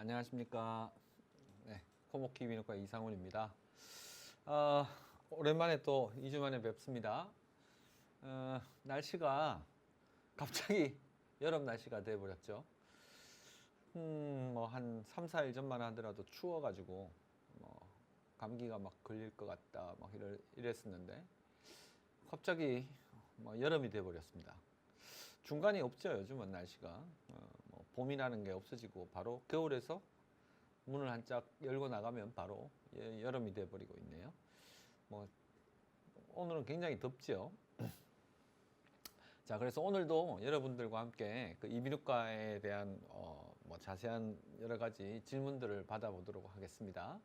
안녕하십니까. 네, 코모키 비누과 이상훈입니다. 오랜만에 또 2주 만에 뵙습니다. 날씨가 갑자기 여름 날씨가 돼버렸죠. 뭐 한 3, 4일 전만 하더라도 추워가지고 뭐 감기가 막 걸릴 것 같다 막 이랬었는데 갑자기 뭐 여름이 돼버렸습니다. 중간이 없죠. 요즘은 날씨가 뭐 봄이라는 게 없어지고 바로 겨울에서 문을 한짝 열고 나가면 바로 여름이 돼 버리고 있네요. 뭐 오늘은 굉장히 덥죠. 자, 그래서 오늘도 여러분들과 함께 그 이비인후과에 대한 뭐 자세한 여러 가지 질문들을 받아보도록 하겠습니다.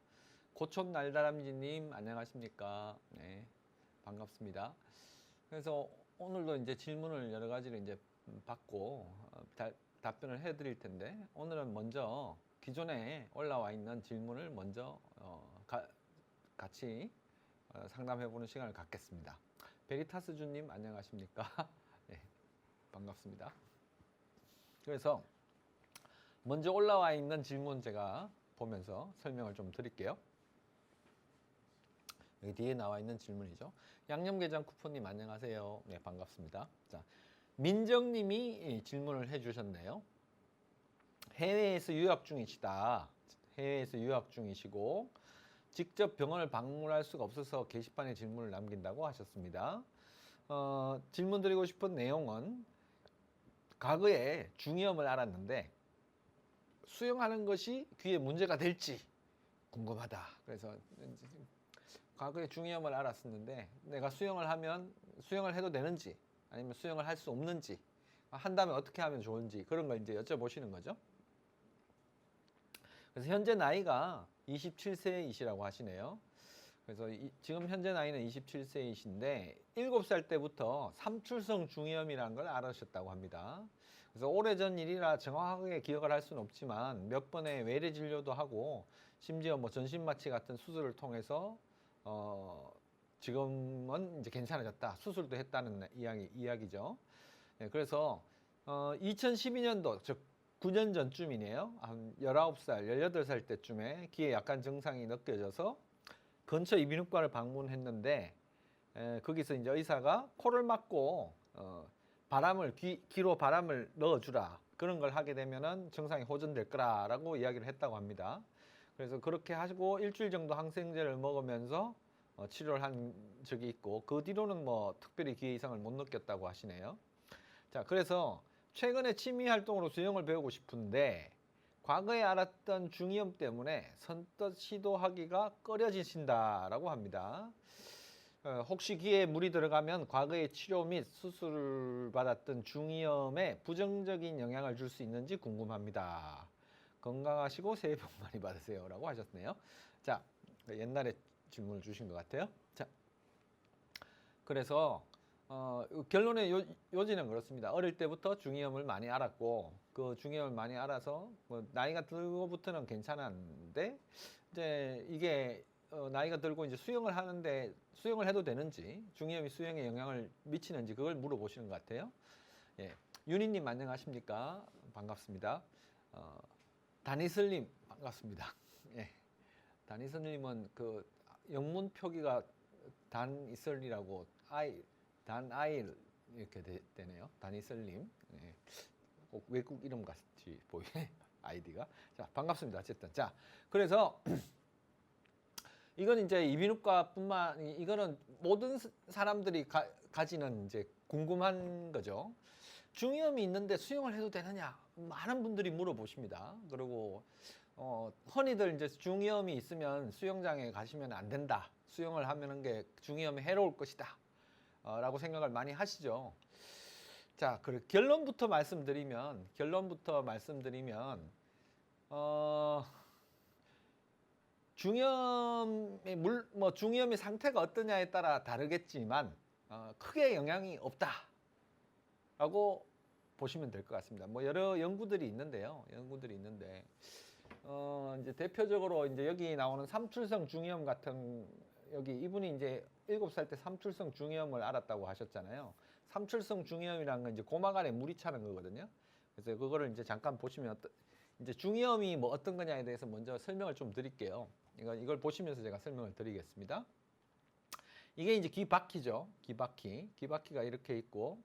고촌 날다람쥐님 안녕하십니까? 네, 반갑습니다. 그래서 오늘도 이제 질문을 여러 가지를 이제 받고 답변을 해드릴 텐데 오늘은 먼저 기존에 올라와 있는 질문을 먼저 같이 상담해보는 시간을 갖겠습니다. 베리타스주님 안녕하십니까? 네, 반갑습니다. 그래서 먼저 올라와 있는 질문 제가 보면서 설명을 좀 드릴게요. 여기 뒤에 나와 있는 질문이죠. 양념게장 쿠폰님 안녕하세요. 네, 반갑습니다. 자, 민정님이 질문을 해주셨네요. 해외에서 유학 중이시다. 해외에서 유학 중이시고 직접 병원을 방문할 수가 없어서 게시판에 질문을 남긴다고 하셨습니다. 질문 드리고 싶은 내용은 과거에 중이염을 앓았는데 수영하는 것이 귀에 문제가 될지 궁금하다. 그래서 과거에 중이염을 앓았었는데 내가 수영을 해도 되는지 아니면 수영을 할 수 없는지 한다면 어떻게 하면 좋은지 그런 걸 이제 여쭤보시는 거죠. 그래서 현재 나이가 27세이시라고 하시네요. 그래서 지금 현재 나이는 27세이신데 7살 때부터 삼출성 중이염이라는 걸 앓으셨다고 합니다. 그래서 오래전 일이라 정확하게 기억을 할 수는 없지만 몇 번의 외래 진료도 하고 심지어 뭐 전신마취 같은 수술을 통해서 지금은 이제 괜찮아졌다. 수술도 했다는 이야기죠. 네, 그래서 2012년도 즉 9년 전쯤이네요. 한 19살, 18살 때쯤에 귀에 약간 증상이 느껴져서 근처 이비인후과를 방문했는데 거기서 이제 의사가 코를 막고 귀로 바람을 넣어주라. 그런 걸 하게 되면은 증상이 호전될 거라고 이야기를 했다고 합니다. 그래서 그렇게 하시고 일주일 정도 항생제를 먹으면서 치료를 한 적이 있고 그 뒤로는 뭐 특별히 귀에 이상을 못 느꼈다고 하시네요. 자, 그래서 최근에 취미 활동으로 수영을 배우고 싶은데 과거에 앓았던 중이염 때문에 선뜻 시도하기가 꺼려지신다라고 합니다. 혹시 귀에 물이 들어가면 과거의 치료 및 수술을 받았던 중이염에 부정적인 영향을 줄 수 있는지 궁금합니다. 건강하시고 새해 복 많이 받으세요 라고 하셨네요. 자, 옛날에 질문을 주신 것 같아요. 자, 그래서 결론의 요지는 그렇습니다. 어릴 때부터 중이염을 많이 앓았고 그 중이염을 많이 앓아서 뭐 나이가 들고부터는 괜찮았는데 이제 이게 나이가 들고 이제 수영을 하는데 수영을 해도 되는지 중이염이 수영에 영향을 미치는지 그걸 물어보시는 것 같아요. 예, 윤희님 안녕하십니까? 반갑습니다. 다니슬님 반갑습니다. 예, 다니슬님은 그 영문 표기가 단이슬이라고 단아일 이렇게 되네요. 다니슬님. 네. 꼭 외국 이름 같이 보이네. 아이디가. 자, 반갑습니다. 어쨌든. 자, 그래서 이건 이제 이거는 모든 사람들이 가지는 이제 궁금한 거죠. 중이염이 있는데 수영을 해도 되느냐? 많은 분들이 물어보십니다. 그리고 흔히들 이제 중이염이 있으면 수영장에 가시면 안 된다. 수영을 하면 게 중이염에 해로울 것이다. 라고 생각을 많이 하시죠. 자, 그 결론부터 말씀드리면 중이염의 상태가 어떠냐에 따라 다르겠지만 크게 영향이 없다라고 보시면 될 것 같습니다. 뭐 여러 연구들이 있는데 이제 대표적으로 이제 여기 나오는 삼출성 중이염 같은 이분이 이제 7살 때 삼출성 중이염을 앓았다고 하셨잖아요. 삼출성 중이염이라는 건 이제 고막 안에 물이 차는 거거든요. 그래서 그거를 이제 잠깐 보시면 이제 중이염이 뭐 어떤 거냐에 대해서 먼저 설명을 좀 드릴게요. 이걸 보시면서 제가 설명을 드리겠습니다. 이게 이제 귀바퀴죠. 귀바퀴. 귀바퀴가 이렇게 있고,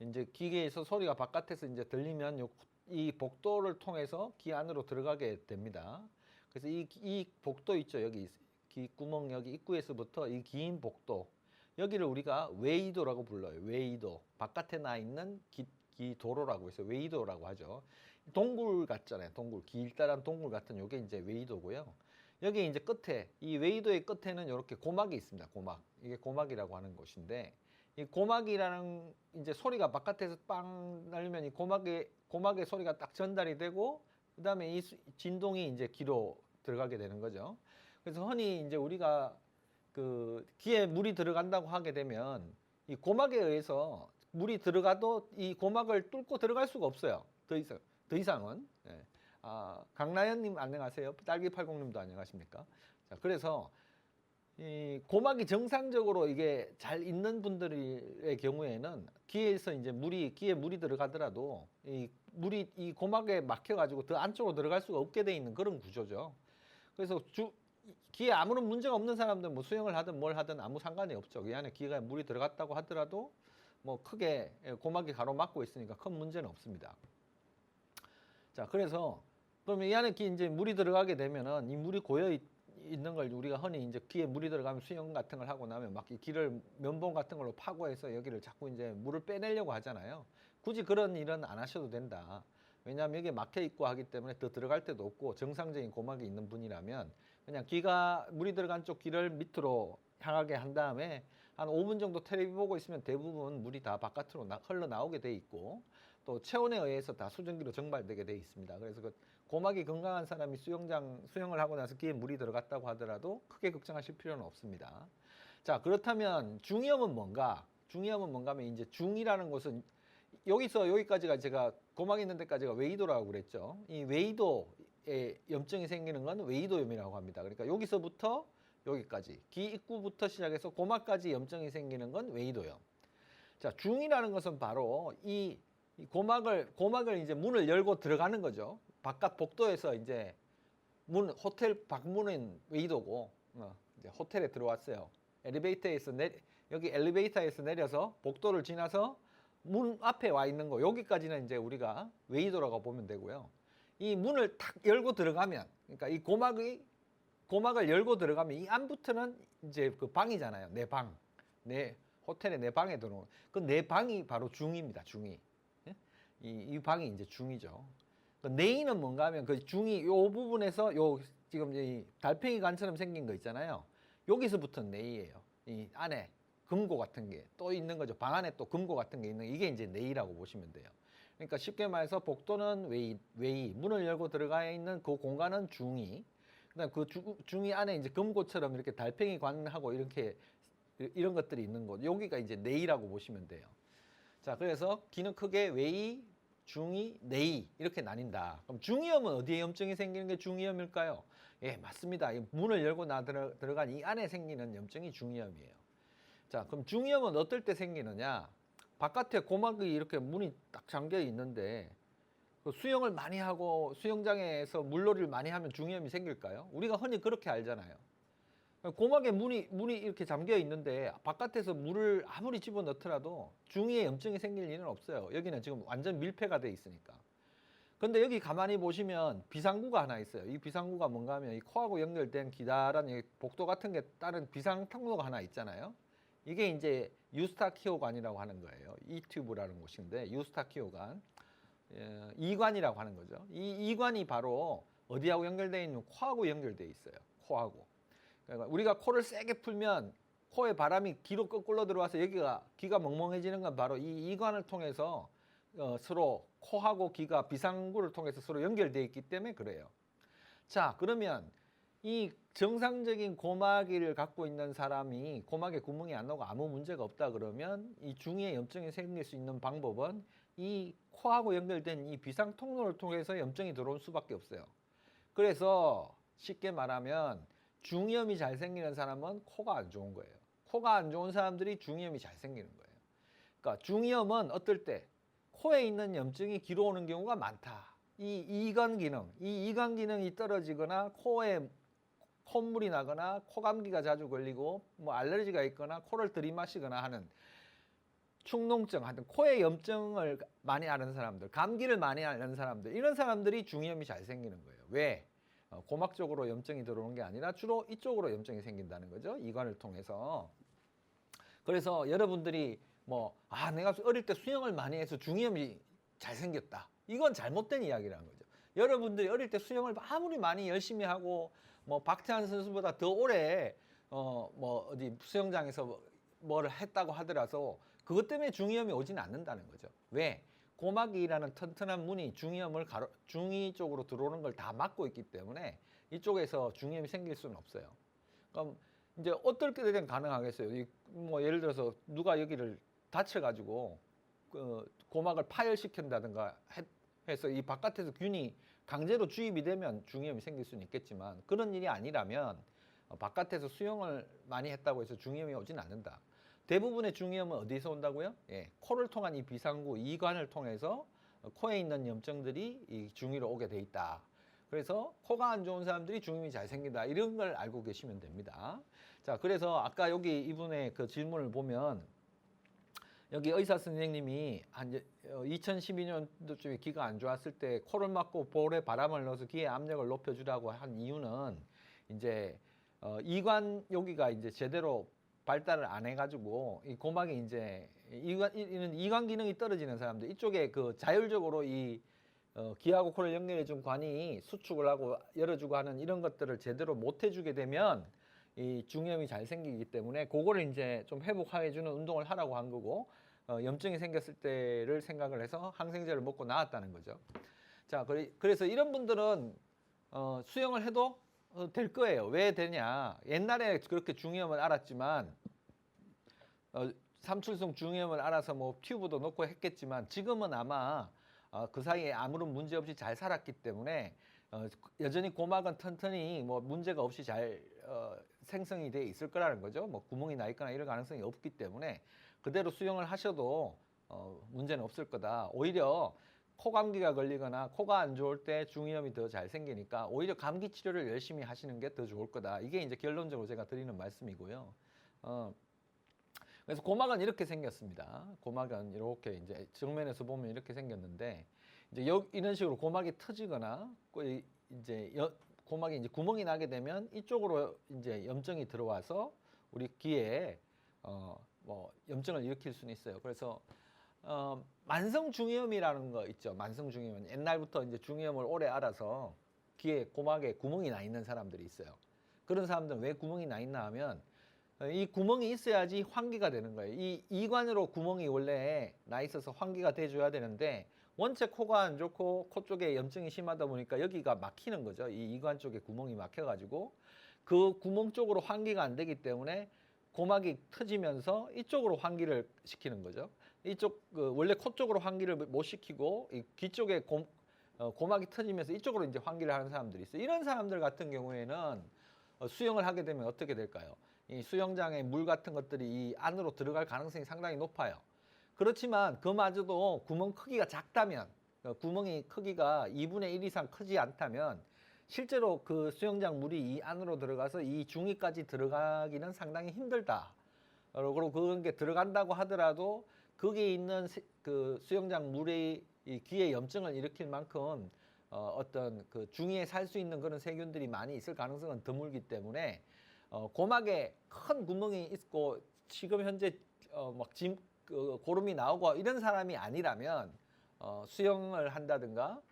이제 기계에서 소리가 바깥에서 이제 들리면 이 복도를 통해서 귀 안으로 들어가게 됩니다. 그래서 이 복도 있죠. 여기 귀구멍 여기 입구에서부터 이 긴 복도. 여기를 우리가 웨이도라고 불러요. 웨이도. 바깥에 나 있는 기도로라고 해서 웨이도라고 하죠. 동굴 같잖아요. 동굴. 길다란 동굴 같은 요게 이제 웨이도고요. 여기 이제 끝에, 이 웨이도의 끝에는 이렇게 고막이 있습니다. 고막. 이게 고막이라고 하는 곳인데, 이 고막이라는 이제 소리가 바깥에서 빵 날리면 이 고막의 소리가 딱 전달이 되고, 그 다음에 이 진동이 이제 귀로 들어가게 되는 거죠. 그래서 흔히 이제 우리가 그 귀에 물이 들어간다고 하게 되면 이 고막에 의해서 물이 들어가도 이 고막을 뚫고 들어갈 수가 없어요. 더 이상은. 예. 강나연님 안녕하세요. 딸기80님도 안녕하십니까? 자, 그래서 이 고막이 정상적으로 이게 잘 있는 분들의 경우에는 귀에서 이제 귀에 물이 들어가더라도 이 고막에 막혀가지고 더 안쪽으로 들어갈 수가 없게 돼 있는 그런 구조죠. 그래서 귀에 아무런 문제가 없는 사람들 뭐 수영을 하든 뭘 하든 아무 상관이 없죠. 이 안에 귀에 물이 들어갔다고 하더라도 뭐 크게 고막이 가로막고 있으니까 큰 문제는 없습니다. 자, 그래서 그러면 이 안에 이제 물이 들어가게 되면은 이 물이 고여 있는 걸 우리가 흔히 이제 귀에 물이 들어가면 수영 같은 걸 하고 나면 막 이 귀를 면봉 같은 걸로 파고해서 여기를 자꾸 이제 물을 빼내려고 하잖아요. 굳이 그런 일은 안 하셔도 된다. 왜냐하면 여기 막혀 있고 하기 때문에 더 들어갈 데도 없고 정상적인 고막이 있는 분이라면 그냥 물이 들어간 쪽 귀를 밑으로 향하게 한 다음에 한 5분 정도 텔레비 보고 있으면 대부분 물이 다 바깥으로 흘러나오게 돼 있고 또 체온에 의해서 다 수증기로 증발되게 돼 있습니다. 그래서 그 고막이 건강한 사람이 수영을 하고 나서 귀에 물이 들어갔다고 하더라도 크게 걱정하실 필요는 없습니다. 자, 그렇다면 중이염은 뭔가? 중이염은 뭔가 하면 이제 중이라는 것은 여기서 여기까지가 제가 고막 있는 데까지가 웨이도라고 그랬죠. 이 웨이도에 염증이 생기는 건 웨이도염이라고 합니다. 그러니까 여기서부터 여기까지 귀 입구부터 시작해서 고막까지 염증이 생기는 건 웨이도염. 자, 중이라는 것은 바로 이 고막을 이제 문을 열고 들어가는 거죠. 바깥 복도에서 이제 호텔 방문은 웨이도고, 이제 호텔에 들어왔어요. 여기 엘리베이터에서 내려서 복도를 지나서 문 앞에 와 있는 거, 여기까지는 이제 우리가 웨이도라고 보면 되고요. 이 문을 탁 열고 들어가면, 그러니까 이 고막을 열고 들어가면 이 안부터는 이제 그 방이잖아요. 호텔의 내 방에 들어오는. 그 내 방이 바로 중입니다. 중이. 이 방이 이제 중이죠. 내의는 뭔가 하면 그 중이 요 부분에서 지금 이 달팽이 관처럼 생긴 거 있잖아요. 여기서부터 내의예요. 이 안에 금고 같은 게 또 있는 거죠. 방 안에 또 금고 같은 게 있는 이게 이제 내의라고 보시면 돼요. 그러니까 쉽게 말해서 복도는 웨이, 문을 열고 들어가 있는 그 공간은 중이. 그다음 그 중이 안에 이제 금고처럼 이렇게 달팽이 관하고 이런 것들이 있는 곳. 여기가 이제 내의라고 보시면 돼요. 자, 그래서 귀는 크게 웨이, 중이, 내의 이렇게 나뉜다. 그럼 중이염은 어디에 염증이 생기는 게 중이염일까요? 예, 맞습니다. 문을 열고 들어간 이 안에 생기는 염증이 중이염이에요. 자, 그럼 중이염은 어떨 때 생기느냐? 바깥에 고막이 이렇게 문이 딱 잠겨 있는데 그 수영을 많이 하고 수영장에서 물놀이를 많이 하면 중이염이 생길까요? 우리가 흔히 그렇게 알잖아요. 고막에 문이 이렇게 잠겨 있는데 바깥에서 물을 아무리 집어넣더라도 중이에 염증이 생길 일은 없어요. 여기는 지금 완전 밀폐가 돼 있으니까. 근데 여기 가만히 보시면 비상구가 하나 있어요. 이 비상구가 뭔가 하면 이 코하고 연결된 기다란 복도 같은 게 따른 비상통로가 하나 있잖아요. 이게 이제 유스타키오관이라고 하는 거예요. 이튜브라는 곳인데 유스타키오관. 이관이라고 하는 거죠. 이 이관이 바로 어디하고 연결되어 있는 코하고 연결되어 있어요. 코하고. 그러니까 우리가 코를 세게 풀면 코에 바람이 귀로 거꾸로 들어와서 귀가 멍멍해지는 건 바로 이 이관을 통해서 서로 코하고 귀가 비상구를 통해서 서로 연결되어 있기 때문에 그래요. 자, 그러면 이 정상적인 고막을 갖고 있는 사람이 고막에 구멍이 안 나고 아무 문제가 없다 그러면 이 중이에 염증이 생길 수 있는 방법은 이 코하고 연결된 이 비상 통로를 통해서 염증이 들어올 수밖에 없어요. 그래서 쉽게 말하면 중이염이 잘 생기는 사람은 코가 안 좋은 거예요. 코가 안 좋은 사람들이 중이염이 잘 생기는 거예요. 그러니까 중이염은 어떨 때 코에 있는 염증이 귀로 오는 경우가 많다. 이 이관 기능, 이 이관 기능이 떨어지거나 코에 콧물이 나거나 코감기가 자주 걸리고 뭐 알레르기가 있거나 코를 들이마시거나 하는 축농증, 하여튼 코에 염증을 많이 앓는 사람들, 감기를 많이 앓는 사람들, 이런 사람들이 중이염이 잘 생기는 거예요. 왜? 고막 쪽으로 염증이 들어오는 게 아니라 주로 이쪽으로 염증이 생긴다는 거죠. 이관을 통해서. 그래서 여러분들이 내가 어릴 때 수영을 많이 해서 중이염이 잘 생겼다. 이건 잘못된 이야기라는 거죠. 여러분들이 어릴 때 수영을 아무리 많이 열심히 하고 박태환 선수보다 더 오래 어디 수영장에서 뭘 했다고 하더라도 그것 때문에 중이염이 오지는 않는다는 거죠. 왜? 고막이라는 튼튼한 문이 중이 쪽으로 들어오는 걸 다 막고 있기 때문에 이쪽에서 중이염이 생길 수는 없어요. 그럼 이제 어떨 때는 가능하겠어요? 예를 들어서 누가 여기를 다쳐가지고 고막을 파열시킨다든가 해서 이 바깥에서 균이 강제로 주입이 되면 중이염이 생길 수는 있겠지만 그런 일이 아니라면 바깥에서 수영을 많이 했다고 해서 중이염이 오진 않는다. 대부분의 중이염은 어디서 온다고요? 예, 코를 통한 이 비상구, 이관을 통해서 코에 있는 염증들이 이 중이로 오게 돼 있다. 그래서 코가 안 좋은 사람들이 중이염이 잘 생긴다. 이런 걸 알고 계시면 됩니다. 자, 그래서 아까 여기 이분의 그 질문을 보면 여기 의사 선생님이 한 2012년도쯤에 귀가 안 좋았을 때 코를 막고 볼에 바람을 넣어서 귀에 압력을 높여주라고 한 이유는 이제 이관 여기가 이제 제대로 발달을 안 해가지고 이 고막이 이제 이관 기능이 떨어지는 사람들 이쪽에 그 자율적으로 이 귀하고 코를 연결해준 관이 수축을 하고 열어주고 하는 이런 것들을 제대로 못 해주게 되면 이 중이염이 잘 생기기 때문에 그거를 이제 좀 회복해주는 운동을 하라고 한 거고 염증이 생겼을 때를 생각을 해서 항생제를 먹고 나았다는 거죠. 자, 그래서 이런 분들은 수영을 해도 될 거예요. 왜 되냐? 옛날에 그렇게 중이염을 알았지만 삼출성 중이염을 알아서 뭐 튜브도 넣고 했겠지만 지금은 아마 그 사이에 아무런 문제 없이 잘 살았기 때문에 여전히 고막은 튼튼히 뭐 문제가 없이 잘 생성이 돼 있을 거라는 거죠. 뭐 구멍이 나 있거나 이럴 가능성이 없기 때문에 그대로 수영을 하셔도 문제는 없을 거다. 오히려 코 감기가 걸리거나 코가 안 좋을 때 중이염이 더 잘 생기니까 오히려 감기 치료를 열심히 하시는 게 더 좋을 거다. 이게 이제 결론적으로 제가 드리는 말씀이고요. 그래서 고막은 이렇게 생겼습니다. 고막은 이렇게 이제 정면에서 보면 이렇게 생겼는데 이제 이런 식으로 고막이 터지거나 이제 고막에 이제 구멍이 나게 되면 이쪽으로 이제 염증이 들어와서 우리 귀에 뭐 염증을 일으킬 수는 있어요. 그래서 만성 중이염이라는 거 있죠. 만성 중이염은 옛날부터 이제 중이염을 오래 알아서 귀에 고막에 구멍이 나 있는 사람들이 있어요. 그런 사람들은 왜 구멍이 나 있나 하면 이 구멍이 있어야지 환기가 되는 거예요. 이 이관으로 구멍이 원래 나 있어서 환기가 돼줘야 되는데 원체 코가 안 좋고 코 쪽에 염증이 심하다 보니까 여기가 막히는 거죠. 이 이관 쪽에 구멍이 막혀가지고 그 구멍 쪽으로 환기가 안 되기 때문에 고막이 터지면서 이쪽으로 환기를 시키는 거죠. 이쪽 원래 코 쪽으로 환기를 못 시키고 이 귀 쪽에 고막이 터지면서 이쪽으로 이제 환기를 하는 사람들이 있어요. 이런 사람들 같은 경우에는 수영을 하게 되면 어떻게 될까요? 이 수영장에 물 같은 것들이 이 안으로 들어갈 가능성이 상당히 높아요. 그렇지만 그마저도 구멍 크기가 작다면 구멍이 크기가 2분의 1 이상 크지 않다면 실제로 그 수영장 물이 이 안으로 들어가서 이 중위까지 들어가기는 상당히 힘들다. 그리고 그런 게 들어간다고 하더라도 거기에 있는 그 수영장 물이 이 귀에 염증을 일으킬 만큼 어떤 그 중위에 살 수 있는 그런 세균들이 많이 있을 가능성은 드물기 때문에 고막에 큰 구멍이 있고 지금 현재 고름이 나오고 이런 사람이 아니라면 수영을 한다든가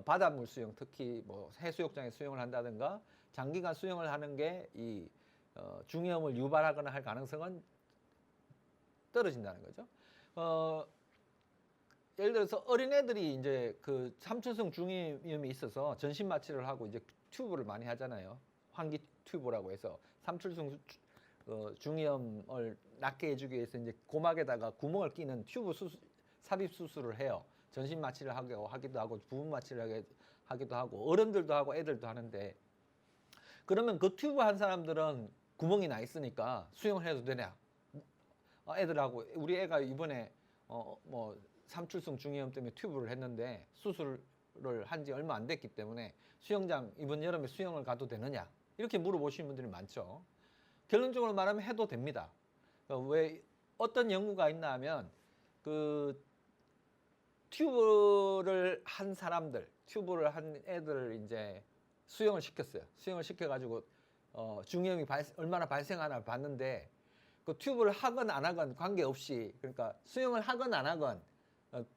바닷물 수영, 특히 뭐 해수욕장에 수영을 한다든가 장기간 수영을 하는 게 이 중이염을 유발하거나 할 가능성은 떨어진다는 거죠. 예를 들어서 어린애들이 이제 그 삼춘성 중이염이 있어서 전신 마취를 하고 이제 튜브를 많이 하잖아요. 환기 튜브라고 해서 삼출성 중이염을 낫게 해주기 위해서 이제 고막에다가 구멍을 끼는 튜브 삽입 수술을 해요. 전신 마취를 하기도 하고 부분 마취를 하기도 하고 어른들도 하고 애들도 하는데 그러면 그 튜브 한 사람들은 구멍이 나 있으니까 수영을 해도 되냐? 애들하고 우리 애가 이번에 뭐 삼출성 중이염 때문에 튜브를 했는데 수술을 튜브를 한 지 얼마 안 됐기 때문에 수영장 이번 여름에 수영을 가도 되느냐 이렇게 물어보시는 분들이 많죠. 결론적으로 말하면 해도 됩니다. 왜 어떤 연구가 있나 하면 그 튜브를 한 사람들, 튜브를 한 애들을 이제 수영을 시켰어요. 수영을 시켜가지고 중이염이 얼마나 발생하나 봤는데 그 튜브를 하건 안 하건 관계없이 그러니까 수영을 하건 안 하건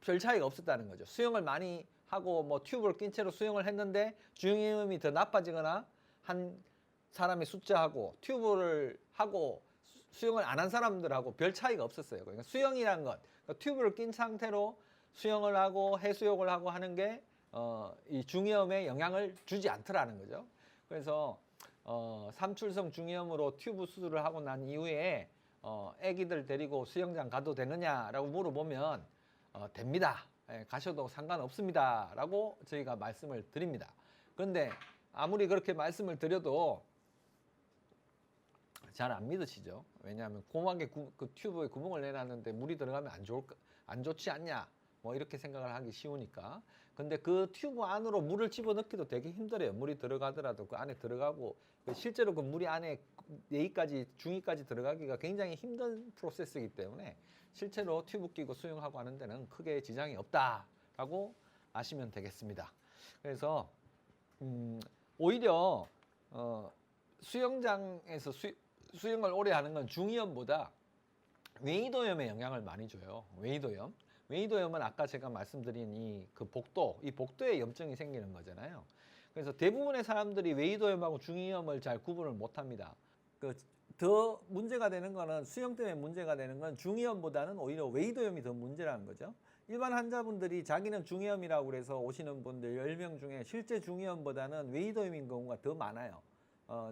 별 차이가 없었다는 거죠. 수영을 많이 하고 뭐 튜브를 낀 채로 수영을 했는데 중이염이 더 나빠지거나 한 사람의 숫자하고 튜브를 하고 수영을 안 한 사람들하고 별 차이가 없었어요. 그러니까 수영이란 것, 그러니까 튜브를 낀 상태로 수영을 하고 해수욕을 하고 하는 게 이 중이염에 영향을 주지 않더라는 거죠. 그래서 삼출성 중이염으로 튜브 수술을 하고 난 이후에 애기들 데리고 수영장 가도 되느냐라고 물어보면 됩니다. 예, 가셔도 상관없습니다. 라고 저희가 말씀을 드립니다. 그런데 아무리 그렇게 말씀을 드려도 잘 안 믿으시죠. 왜냐하면 고막에 그 튜브에 구멍을 내놨는데 물이 들어가면 안 좋지 않냐 뭐 이렇게 생각을 하기 쉬우니까. 근데 그 튜브 안으로 물을 집어넣기도 되게 힘들어요. 물이 들어가더라도 그 안에 들어가고 실제로 그 물이 안에 내위까지 중위까지 들어가기가 굉장히 힘든 프로세스이기 때문에 실제로 튜브 끼고 수영하고 하는 데는 크게 지장이 없다라고 아시면 되겠습니다. 그래서 오히려 수영장에서 수영을 오래 하는 건 중이염보다 웨이도염에 영향을 많이 줘요. 웨이도염. 웨이도염은 아까 제가 말씀드린 이 복도에 염증이 생기는 거잖아요. 그래서 대부분의 사람들이 웨이도염하고 중이염을 잘 구분을 못 합니다. 더 문제가 되는 거는 수영 때문에 문제가 되는 건 중이염보다는 오히려 웨이도염이 더 문제라는 거죠. 일반 환자분들이 자기는 중이염이라고 그래서 오시는 분들 10명 중에 실제 중이염보다는 웨이도염인 경우가 더 많아요.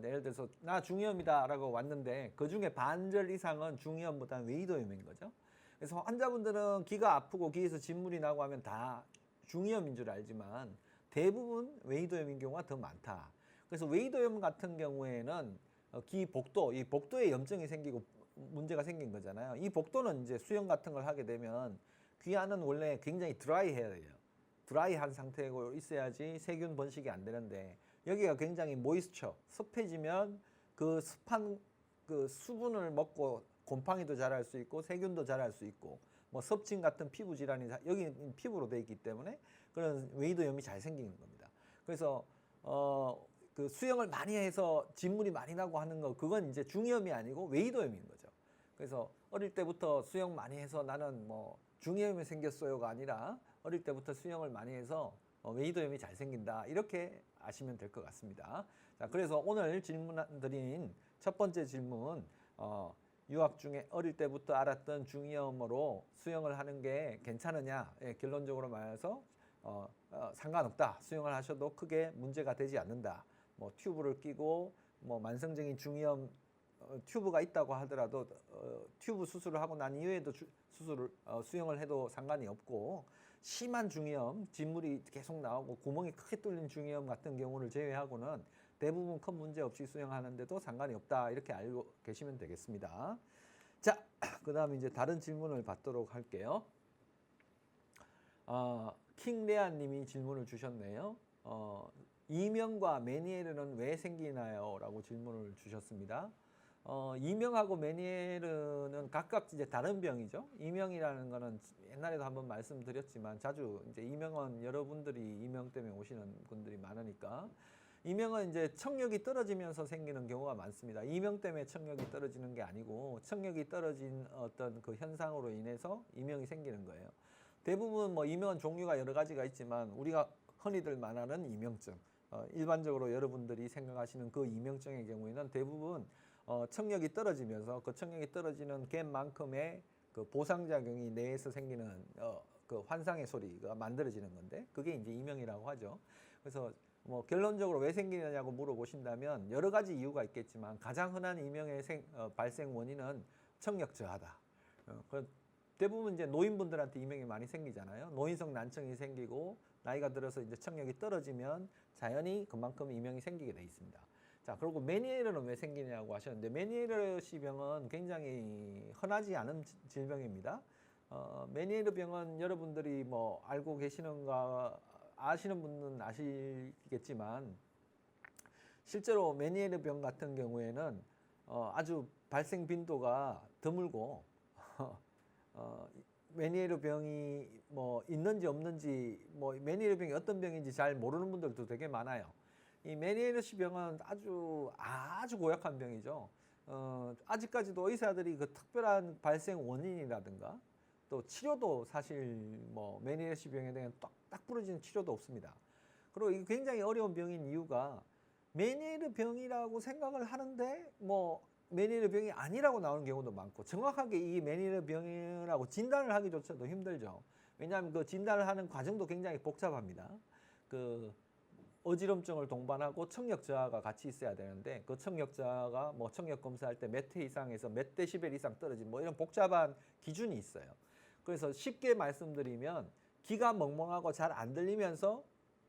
예를 들어서 나 중이염이다 라고 왔는데 그 중에 반절 이상은 중이염보다는 웨이도염인 거죠. 그래서 환자분들은 귀가 아프고 귀에서 진물이 나고 하면 다 중이염인 줄 알지만 대부분 웨이도염인 경우가 더 많다. 그래서 웨이도염 같은 경우에는 이 복도에 염증이 생기고 문제가 생긴 거잖아요. 이 복도는 이제 수영 같은 걸 하게 되면 귀 안은 원래 굉장히 드라이해야 돼요. 드라이한 상태고 있어야지 세균 번식이 안 되는데 여기가 굉장히 모이스처, 습해지면 그 습한 그 수분을 먹고 곰팡이도 자랄 수 있고 세균도 자랄 수 있고 뭐 섭진 같은 피부 질환이 여기 피부로 되어 있기 때문에 그런 웨이도염이 잘 생기는 겁니다. 그래서 그 수영을 많이 해서 진물이 많이 나고 하는 거 그건 이제 중이염이 아니고 웨이도염인 거죠. 그래서 어릴 때부터 수영 많이 해서 나는 뭐 중이염이 생겼어요가 아니라 어릴 때부터 수영을 많이 해서 웨이도염이 잘 생긴다 이렇게 아시면 될 것 같습니다. 자, 그래서 오늘 질문드린 첫 번째 질문 유학 중에 어릴 때부터 알았던 중이염으로 수영을 하는 게 괜찮으냐? 예, 결론적으로 말해서 상관없다. 수영을 하셔도 크게 문제가 되지 않는다. 뭐 튜브를 끼고 뭐 만성적인 중이염 튜브가 있다고 하더라도 튜브 수술을 하고 난 이후에도 수영을 해도 상관이 없고 심한 중이염, 진물이 계속 나오고 구멍이 크게 뚫린 중이염 같은 경우를 제외하고는 대부분 큰 문제 없이 수영하는데도 상관이 없다. 이렇게 알고 계시면 되겠습니다. 자, 그 다음에 이제 다른 질문을 받도록 할게요. 킹레아 님이 질문을 주셨네요. 이명과 메니에르는 왜 생기나요? 라고 질문을 주셨습니다. 이명하고 메니에르는 각각 이제 다른 병이죠. 이명이라는 거는 옛날에도 한번 말씀드렸지만 자주 이제 이명은 여러분들이 이명 때문에 오시는 분들이 많으니까 이명은 이제 청력이 떨어지면서 생기는 경우가 많습니다. 이명 때문에 청력이 떨어지는 게 아니고 청력이 떨어진 어떤 그 현상으로 인해서 이명이 생기는 거예요. 대부분 뭐 이명은 종류가 여러 가지가 있지만 우리가 흔히들 말하는 이명증, 일반적으로 여러분들이 생각하시는 그 이명증의 경우에는 대부분 청력이 떨어지면서 그 청력이 떨어지는 갭만큼의 그 보상작용이 뇌에서 생기는 그 환상의 소리가 만들어지는 건데 그게 이제 이명이라고 하죠. 그래서 뭐 결론적으로 왜 생기느냐고 물어보신다면 여러 가지 이유가 있겠지만 가장 흔한 이명의 발생 원인은 청력 저하다. 대부분 이제 노인분들한테 이명이 많이 생기잖아요. 노인성 난청이 생기고 나이가 들어서 이제 청력이 떨어지면 자연히 그만큼 이명이 생기게 돼 있습니다. 자, 그리고 메니에르는 왜 생기냐고 하셨는데 메니에르 병은 굉장히 흔하지 않은 질병입니다. 메니에르 병은 여러분들이 뭐 알고 계시는가 아시는 분은 아시겠지만 실제로 메니에르 병 같은 경우에는 아주 발생 빈도가 드물고 메니에르 병이 뭐 있는지 없는지 뭐 메니에르 병이 어떤 병인지 잘 모르는 분들도 되게 많아요. 이 메니에르시 병은 아주 고약한 병이죠. 아직까지도 의사들이 그 특별한 발생 원인이라든가 또 치료도 사실 뭐 메니에르시 병에 대한 딱 부러지는 치료도 없습니다. 그리고 이게 굉장히 어려운 병인 이유가 메니에르 병이라고 생각을 하는데 뭐 메니에르 병이 아니라고 나오는 경우도 많고 정확하게 이 메니에르 병이라고 진단을 하기조차도 힘들죠. 왜냐하면 그 진단을 하는 과정도 굉장히 복잡합니다. 그 어지럼증을 동반하고 청력 저하가 같이 있어야 되는데 그 청력 저하가 뭐 청력 검사할 때 몇 회 이상에서 몇 데시벨 이상 떨어진 뭐 이런 복잡한 기준이 있어요. 그래서 쉽게 말씀드리면 귀가 멍멍하고 잘 안 들리면서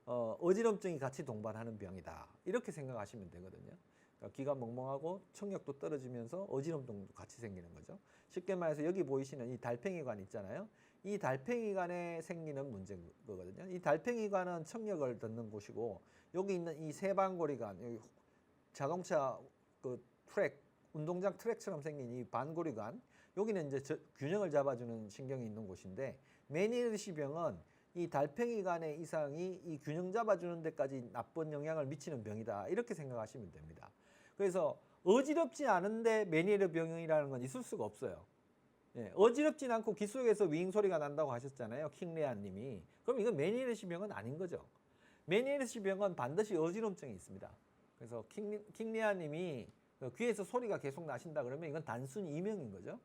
어지럼증이 같이 동반하는 병이다. 이렇게 생각하시면 되거든요. 그러니까 귀가 멍멍하고 청력도 떨어지면서 어지럼증도 같이 생기는 거죠. 쉽게 말해서 여기 보이시는 이 달팽이관 있잖아요. 이 달팽이관에 생기는 문제거든요. 이 달팽이관은 청력을 듣는 곳이고 여기 있는 이 세반고리관, 여기 자동차 그 트랙, 운동장 트랙처럼 생긴 이 반고리관, 여기는 이제 균형을 잡아주는 신경이 있는 곳인데 메니에르시 병은 이 달팽이관의 이상이 이 균형 잡아주는 데까지 나쁜 영향을 미치는 병이다. 이렇게 생각하시면 됩니다. 그래서 어지럽지 않은데 메니에르 병이라는 건 있을 수가 없어요. 예, 어지럽진 않고 귀 속에서 윙 소리가 난다고 하셨잖아요. 킹레아 님이. 그럼 이건 메니에르시 병은 아닌 거죠. 메니에르시 병은 반드시 어지럼증이 있습니다. 그래서 킹레아 님이 귀에서 소리가 계속 나신다 그러면 이건 단순히 이명인 거죠.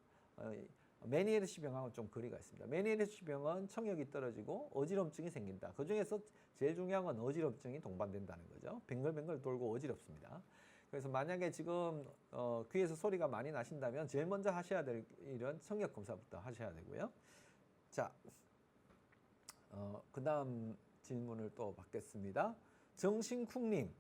메니에르시 병하고는 좀 거리가 있습니다. 메니에르시 병은 청력이 떨어지고 어지럼증이 생긴다. 그중에서 제일 중요한 건 어지럼증이 동반된다는 거죠. 뱅글뱅글 돌고 어지럽습니다. 그래서 만약에 지금 귀에서 소리가 많이 나신다면 제일 먼저 하셔야 될 일은 청력 검사부터 하셔야 되고요. 자, 그 다음 질문을 또 받겠습니다. 정신쿵님,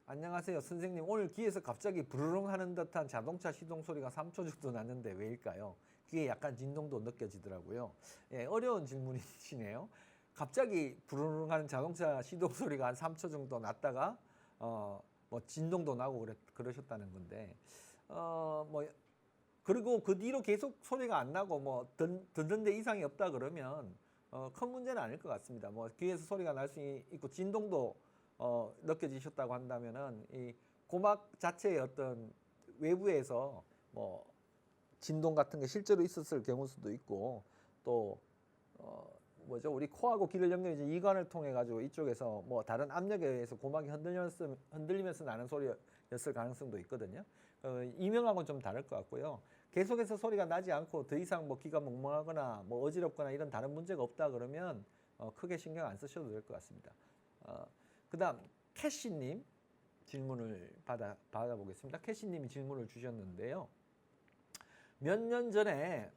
안녕하세요. 선생님, 오늘 귀에서 갑자기 부르릉 하는 듯한 자동차 시동 소리가 3초 정도 났는데 왜일까요? 귀에 약간 진동도 느껴지더라고요. 예, 어려운 질문이시네요. 갑자기 부르릉 하는 자동차 시동 소리가 한 3초 정도 났다가 뭐 진동도 나고 그러셨다는 건데 뭐 그리고 그 뒤로 계속 소리가 안 나고 뭐 듣는데 이상이 없다 그러면 큰 문제는 아닐 것 같습니다. 뭐 귀에서 소리가 날 수 있고 진동도 느껴지셨다고 한다면은 이 고막 자체의 어떤 외부에서 뭐 진동 같은 게 실제로 있었을 경우 수도 있고 또 뭐죠? 우리 코하고 귀를 연결해서 이관을 통해 가지고 이쪽에서 뭐 다른 압력에 의해서 고막이 흔들리면서 나는 소리였을 가능성도 있거든요. 이명하고는 좀 다를 것 같고요. 계속해서 소리가 나지 않고 더 이상 뭐 귀가 멍멍하거나 뭐 어지럽거나 이런 다른 문제가 없다 그러면 크게 신경 안 쓰셔도 될 것 같습니다. 그다음 캐시님 질문을 받아보겠습니다. 캐시님이 질문을 주셨는데요. 몇 년 전에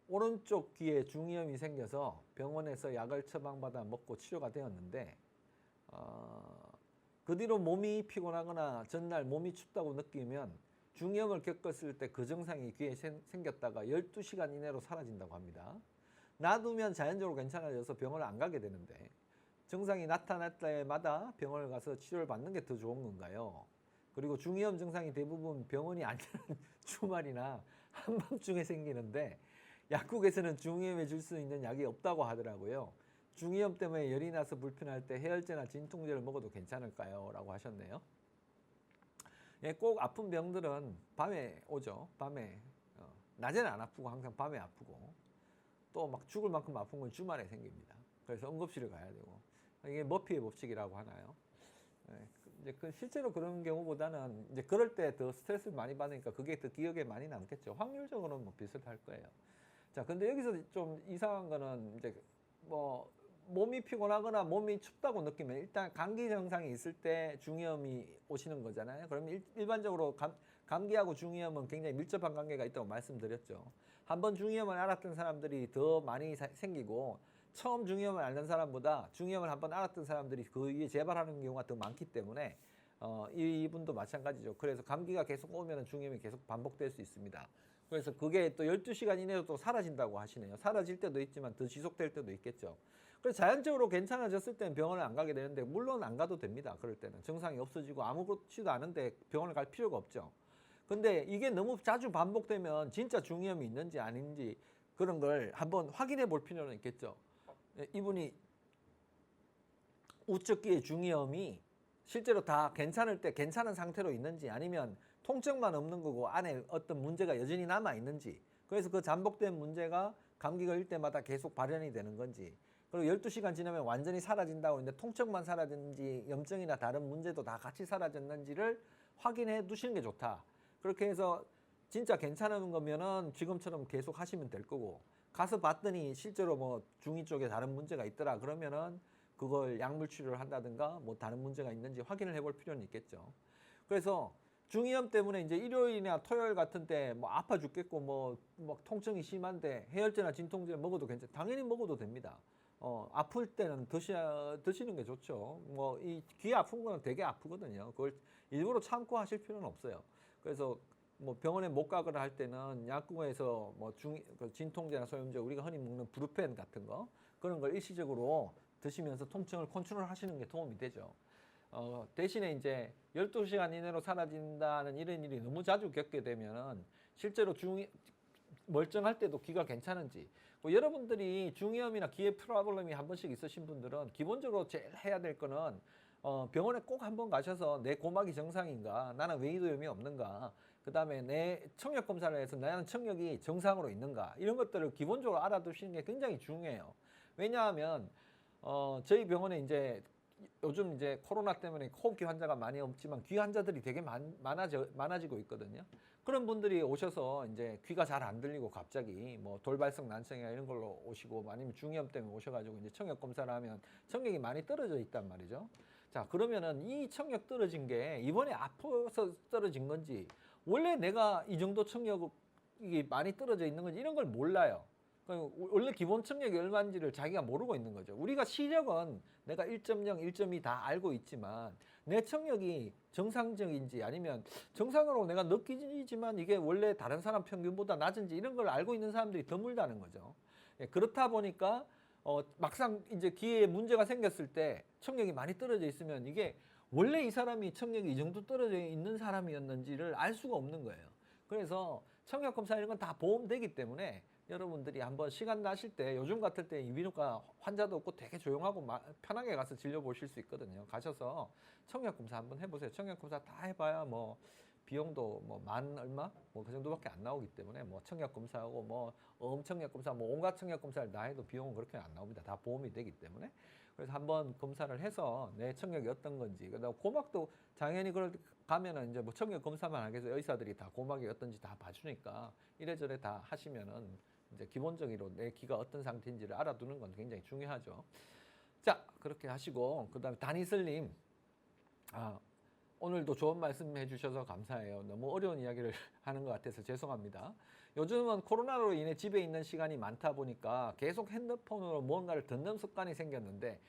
오른쪽 귀에 중이염이 생겨서 병원에서 약을 처방받아 먹고 치료가 되었는데 그 뒤로 몸이 피곤하거나 전날 몸이 춥다고 느끼면 중이염을 겪었을 때 그 증상이 귀에 생겼다가 12시간 이내로 사라진다고 합니다. 놔두면 자연적으로 괜찮아져서 병원을 안 가게 되는데 증상이 나타날 때마다 병원을 가서 치료를 받는 게 더 좋은 건가요? 그리고 중이염 증상이 대부분 병원이 안 되는 주말이나 한밤중에 생기는데 약국에서는 중이염에 줄 수 있는 약이 없다고 하더라고요. 중이염 때문에 열이 나서 불편할 때 해열제나 진통제를 먹어도 괜찮을까요? 라고 하셨네요. 예, 꼭 아픈 병들은 밤에 오죠. 밤에 낮에는 안 아프고 항상 밤에 아프고 또 막 죽을 만큼 아픈 건 주말에 생깁니다. 그래서 응급실을 가야 되고 이게 머피의 법칙이라고 하나요? 예, 이제 실제로 그런 경우보다는 이제 그럴 때 더 스트레스를 많이 받으니까 그게 더 기억에 많이 남겠죠. 확률적으로는 뭐 비슷할 거예요. 자, 근데 여기서 좀 이상한 거는 이제 뭐 몸이 피곤하거나 몸이 춥다고 느끼면 일단 감기 증상이 있을 때 중이염이 오시는 거잖아요. 그러면 일반적으로 감기하고 중이염은 굉장히 밀접한 관계가 있다고 말씀드렸죠. 한번 중이염을 앓았던 사람들이 더 많이 생기고 처음 중이염을 앓는 사람보다 중이염을 한번 앓았던 사람들이 그 위에 재발하는 경우가 더 많기 때문에 이분도 마찬가지죠. 그래서 감기가 계속 오면 중이염이 계속 반복될 수 있습니다. 그래서 그게 또 12시간 이내로 또 사라진다고 하시네요. 사라질 때도 있지만 더 지속될 때도 있겠죠. 그래서 자연적으로 괜찮아졌을 때는 병원을 안 가게 되는데 물론 안 가도 됩니다. 그럴 때는 증상이 없어지고 아무렇지도 않은데 병원을 갈 필요가 없죠. 근데 이게 너무 자주 반복되면 진짜 중이염이 있는지 아닌지 그런 걸 한번 확인해 볼 필요는 있겠죠. 이분이 우측귀의 중이염이 실제로 다 괜찮을 때 괜찮은 상태로 있는지 아니면 통증만 없는 거고 안에 어떤 문제가 여전히 남아 있는지, 그래서 그 잠복된 문제가 감기 걸릴 때마다 계속 발현이 되는 건지, 그리고 12시간 지나면 완전히 사라진다고 하는데 통증만 사라졌는지 염증이나 다른 문제도 다 같이 사라졌는지를 확인해 두시는 게 좋다. 그렇게 해서 진짜 괜찮은 거면은 지금처럼 계속 하시면 될 거고, 가서 봤더니 실제로 뭐 중이 쪽에 다른 문제가 있더라 그러면은 그걸 약물 치료를 한다든가 뭐 다른 문제가 있는지 확인을 해볼 필요는 있겠죠. 그래서 중이염 때문에 이제 일요일이나 토요일 같은 때 뭐 아파 죽겠고 뭐 통증이 심한데 해열제나 진통제 먹어도 당연히 먹어도 됩니다. 아플 때는 드시는 게 좋죠. 뭐 이 귀 아픈 거는 되게 아프거든요. 그걸 일부러 참고 하실 필요는 없어요. 그래서 뭐 병원에 못 가거나 할 때는 약국에서 뭐 진통제나 소염제 우리가 흔히 먹는 브루펜 같은 거 그런 걸 일시적으로 드시면서 통증을 컨트롤 하시는 게 도움이 되죠. 대신에 이제 12시간 이내로 사라진다는 이런 일이 너무 자주 겪게 되면은 실제로 멀쩡할 때도 귀가 괜찮은지, 뭐 여러분들이 중이염이나 귀에 프로블럼이 한 번씩 있으신 분들은 기본적으로 제일 해야 될 거는 병원에 꼭 한번 가셔서 내 고막이 정상인가, 나는 웨이도염이 없는가, 그 다음에 내 청력 검사를 해서 나는 청력이 정상으로 있는가, 이런 것들을 기본적으로 알아두시는 게 굉장히 중요해요. 왜냐하면 저희 병원에 이제 요즘 이제 코로나 때문에 호흡기 환자가 많이 없지만 귀 환자들이 되게 많아지고 있거든요. 그런 분들이 오셔서 이제 귀가 잘 안 들리고 갑자기 뭐 돌발성 난청이나 이런 걸로 오시고 아니면 중이염 때문에 오셔가지고 이제 청력 검사를 하면 청력이 많이 떨어져 있단 말이죠. 자, 그러면은 이 청력 떨어진 게 이번에 아파서 떨어진 건지 원래 내가 이 정도 청력이 많이 떨어져 있는 건지 이런 걸 몰라요. 원래 기본 청력이 얼마인지를 자기가 모르고 있는 거죠. 우리가 시력은 내가 1.0, 1.2 다 알고 있지만 내 청력이 정상적인지 아니면 정상으로 내가 느끼지만 이게 원래 다른 사람 평균보다 낮은지 이런 걸 알고 있는 사람들이 드물다는 거죠. 그렇다 보니까 막상 이제 귀에 문제가 생겼을 때 청력이 많이 떨어져 있으면 이게 원래 이 사람이 청력이 이 정도 떨어져 있는 사람이었는지를 알 수가 없는 거예요. 그래서 청력 검사 이런 건 다 보험되기 때문에 여러분들이 한번 시간 나실 때 요즘 같을 때 이비인후과 환자도 없고 되게 조용하고 편하게 가서 진료 보실 수 있거든요. 가셔서 청력 검사 한번 해보세요. 청력 검사 다 해봐야 뭐 비용도 뭐 만 얼마 뭐 그 정도밖에 안 나오기 때문에 뭐 청력 검사하고 뭐 청력 검사 뭐 온갖 청력 검사를 다 해도 비용은 그렇게 안 나옵니다. 다 보험이 되기 때문에. 그래서 한번 검사를 해서 내 청력이 어떤 건지, 그다음 고막도 당연히 그걸 가면은 이제 뭐 청력 검사만 하겠어 의사들이 다 고막이 어떤지 다 봐주니까 이래저래 다 하시면은 이제 기본적으로 내 귀가 어떤 상태인지를 알아두는 건 굉장히 중요하죠. 자, 그렇게 하시고 그다음에 다니슬님, 오늘도 좋은 말씀 해주셔서 감사해요. 너무 어려운 이야기를 하는 것 같아서 죄송합니다. 요즘은 코로나로 인해 집에 있는 시간이 많다 보니까 계속 핸드폰으로 뭔가를 듣는 습관이 생겼는데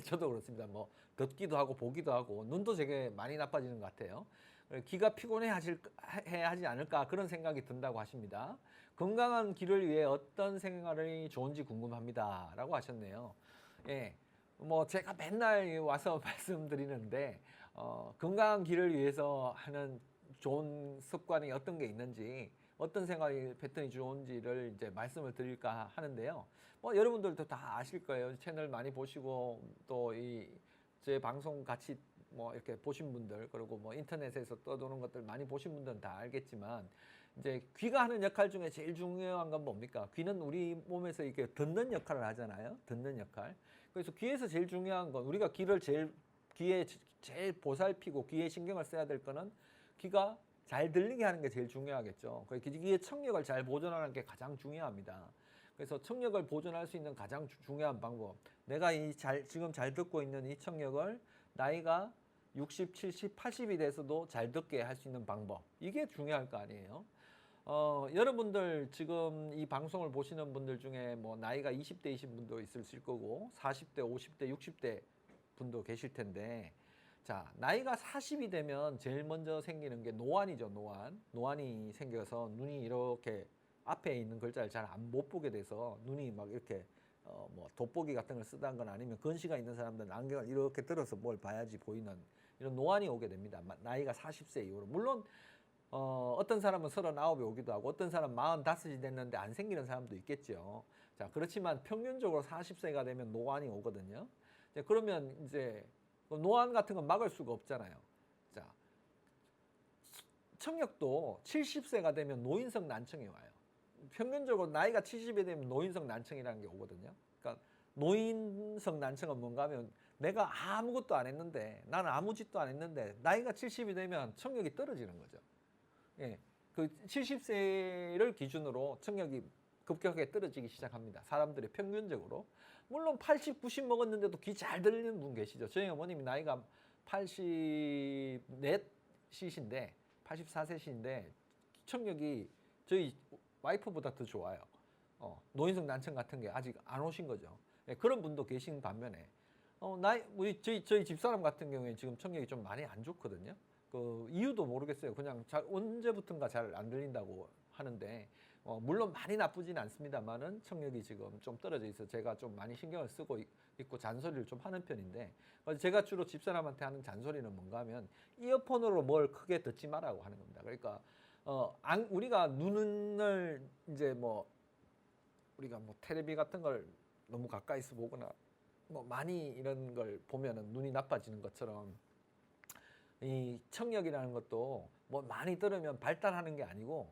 저도 그렇습니다. 뭐 듣기도 하고 보기도 하고 눈도 되게 많이 나빠지는 것 같아요. 귀가 피곤해 하지 않을까 그런 생각이 든다고 하십니다. 건강한 귀를 위해 어떤 생활이 좋은지 궁금합니다 라고 하셨네요. 예, 뭐 제가 맨날 와서 말씀드리는데 건강한 귀를 위해서 하는 좋은 습관이 어떤 게 있는지, 어떤 생활 패턴이 좋은지를 이제 말씀을 드릴까 하는데요. 뭐 여러분들도 다 아실 거예요. 채널 많이 보시고 또 제 방송 같이 뭐 이렇게 보신 분들, 그리고 뭐 인터넷에서 떠도는 것들 많이 보신 분들은 다 알겠지만 이제 귀가 하는 역할 중에 제일 중요한 건 뭡니까? 귀는 우리 몸에서 이렇게 듣는 역할을 하잖아요. 듣는 역할. 그래서 귀에서 제일 중요한 건 우리가 귀에 제일 보살피고 귀에 신경을 써야 될 거는 귀가 잘 들리게 하는 게 제일 중요하겠죠. 귀의 청력을 잘 보존하는 게 가장 중요합니다. 그래서 청력을 보존할 수 있는 가장 중요한 방법, 내가 지금 잘 듣고 있는 이 청력을 나이가 60, 70, 80이 돼서도 잘 듣게 할 수 있는 방법, 이게 중요할 거 아니에요. 여러분들 지금 이 방송을 보시는 분들 중에 뭐 나이가 20대이신 분도 있으실 거고 40대, 50대, 60대 분도 계실 텐데, 자, 나이가 40이 되면 제일 먼저 생기는 게 노안이죠. 노안이 생겨서 눈이 이렇게 앞에 있는 글자를 잘 못 보게 돼서 눈이 막 이렇게 뭐 돋보기 같은 걸 쓰다거나 아니면 근시가 있는 사람들은 안경을 이렇게 들어서 뭘 봐야지 보이는 이런 노안이 오게 됩니다. 나이가 40세 이후로. 물론 어떤 사람은 39에 오기도 하고 어떤 사람은 45이 됐는데 안 생기는 사람도 있겠죠. 자, 그렇지만 평균적으로 40세가 되면 노안이 오거든요. 이제 그러면 이제 노안 같은 건 막을 수가 없잖아요. 자, 청력도 70세가 되면 노인성 난청이 와요. 평균적으로 나이가 70이 되면 노인성 난청이라는 게 오거든요. 그러니까 노인성 난청은 뭔가 하면 내가 아무것도 안 했는데 나는 아무 짓도 안 했는데 나이가 70이 되면 청력이 떨어지는 거죠. 예, 그 70세를 기준으로 청력이 급격하게 떨어지기 시작합니다. 사람들이 평균적으로. 물론 80, 90 먹었는데도 귀 잘 들리는 분 계시죠. 저희 어머님이 나이가 84시신데 84세신데 청력이 저희 와이프보다 더 좋아요. 노인성 난청 같은 게 아직 안 오신 거죠. 예, 그런 분도 계신 반면에 우리 저희 집사람 같은 경우에 지금 청력이 좀 많이 안 좋거든요. 그 이유도 모르겠어요. 그냥 언제부턴가 잘 안 들린다고 하는데 물론 많이 나쁘진 않습니다만은 청력이 지금 좀 떨어져 있어 제가 좀 많이 신경을 쓰고 있고 잔소리를 좀 하는 편인데 제가 주로 집사람한테 하는 잔소리는 뭔가 하면 이어폰으로 뭘 크게 듣지 말라고 하는 겁니다. 그러니까 우리가 눈을 이제 뭐 우리가 뭐 텔레비 같은 걸 너무 가까이서 보거나 뭐 많이 이런 걸 보면은 눈이 나빠지는 것처럼 이 청력이라는 것도 뭐 많이 들으면 발달하는 게 아니고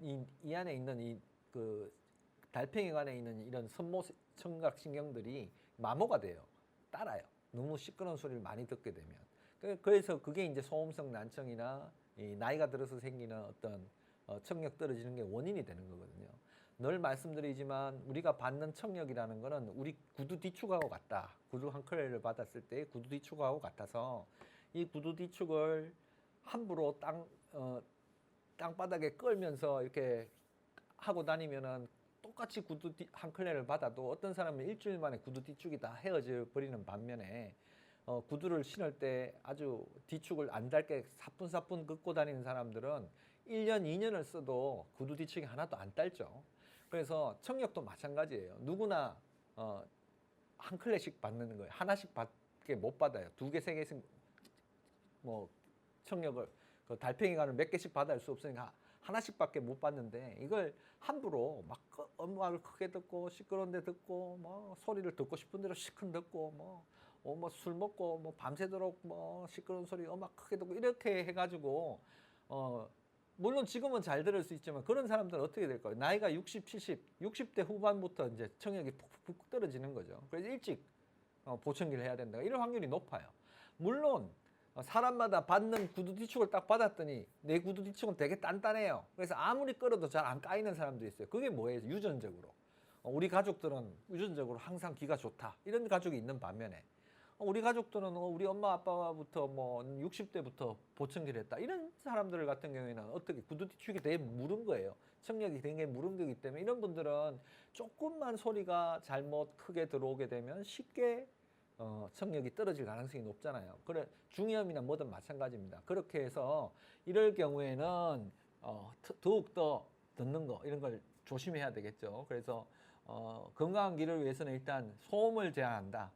이 안에 있는 그 달팽이관에 있는 이런 선모 청각 신경들이 마모가 돼요. 따라요. 너무 시끄러운 소리를 많이 듣게 되면. 그래서 그게 이제 소음성 난청이나 이 나이가 들어서 생기는 어떤 청력 떨어지는 게 원인이 되는 거거든요. 늘 말씀드리지만 우리가 받는 청력이라는 거는 우리 구두 뒤축하고 같다. 구두 한 켤레를 받았을 때 구두 뒤축하고 같아서 이 구두 뒤축을 함부로 땅바닥에 끌면서 이렇게 하고 다니면은 똑같이 구두 한 켤레를 받아도 어떤 사람은 일주일 만에 구두 뒤축이 다 헤어져 버리는 반면에 구두를 신을 때 아주 뒤축을 안 닳게 사뿐사뿐 긋고 다니는 사람들은 1년, 2년을 써도 구두 뒤축이 하나도 안 닳죠. 그래서 청력도 마찬가지예요. 누구나 한 켤레씩 받는 거예요. 하나씩 밖에 못 받아요. 2개, 3개씩 뭐 청력을 그 달팽이관을 몇 개씩 받을 수 없으니까 하나씩밖에 못 받는데 이걸 함부로 막 음악을 크게 듣고 시끄러운데 듣고 뭐 소리를 듣고 싶은 대로 시큰 듣고 뭐 술 먹고 뭐 밤새도록 뭐 시끄러운 소리 음악 크게 듣고 이렇게 해가지고 물론 지금은 잘 들을 수 있지만 그런 사람들은 어떻게 될까요? 나이가 60, 70, 60대 후반부터 이제 청력이 푹푹 떨어지는 거죠. 그래서 일찍 보청기를 해야 된다. 이런 확률이 높아요. 물론 사람마다 받는 구두 뒤축을 딱 받았더니 내 구두 뒤축은 되게 단단해요. 그래서 아무리 끌어도 잘 안 까이는 사람도 있어요. 그게 뭐예요? 유전적으로. 우리 가족들은 유전적으로 항상 귀가 좋다. 이런 가족이 있는 반면에 우리 가족들은 우리 엄마 아빠부터 뭐 60대부터 보청기를 했다. 이런 사람들 같은 경우에는 어떻게 구두 뒤축이 되게 무른 거예요. 청력이 되게 무른 거기 때문에 이런 분들은 조금만 소리가 잘못 크게 들어오게 되면 쉽게 청력이 떨어질 가능성이 높잖아요. 그래 중이염이나 뭐든 마찬가지입니다. 그렇게 해서 이럴 경우에는 더욱 더 듣는 거 이런 걸 조심해야 되겠죠. 그래서 건강한 귀를 위해서는 일단 소음을 제한한다.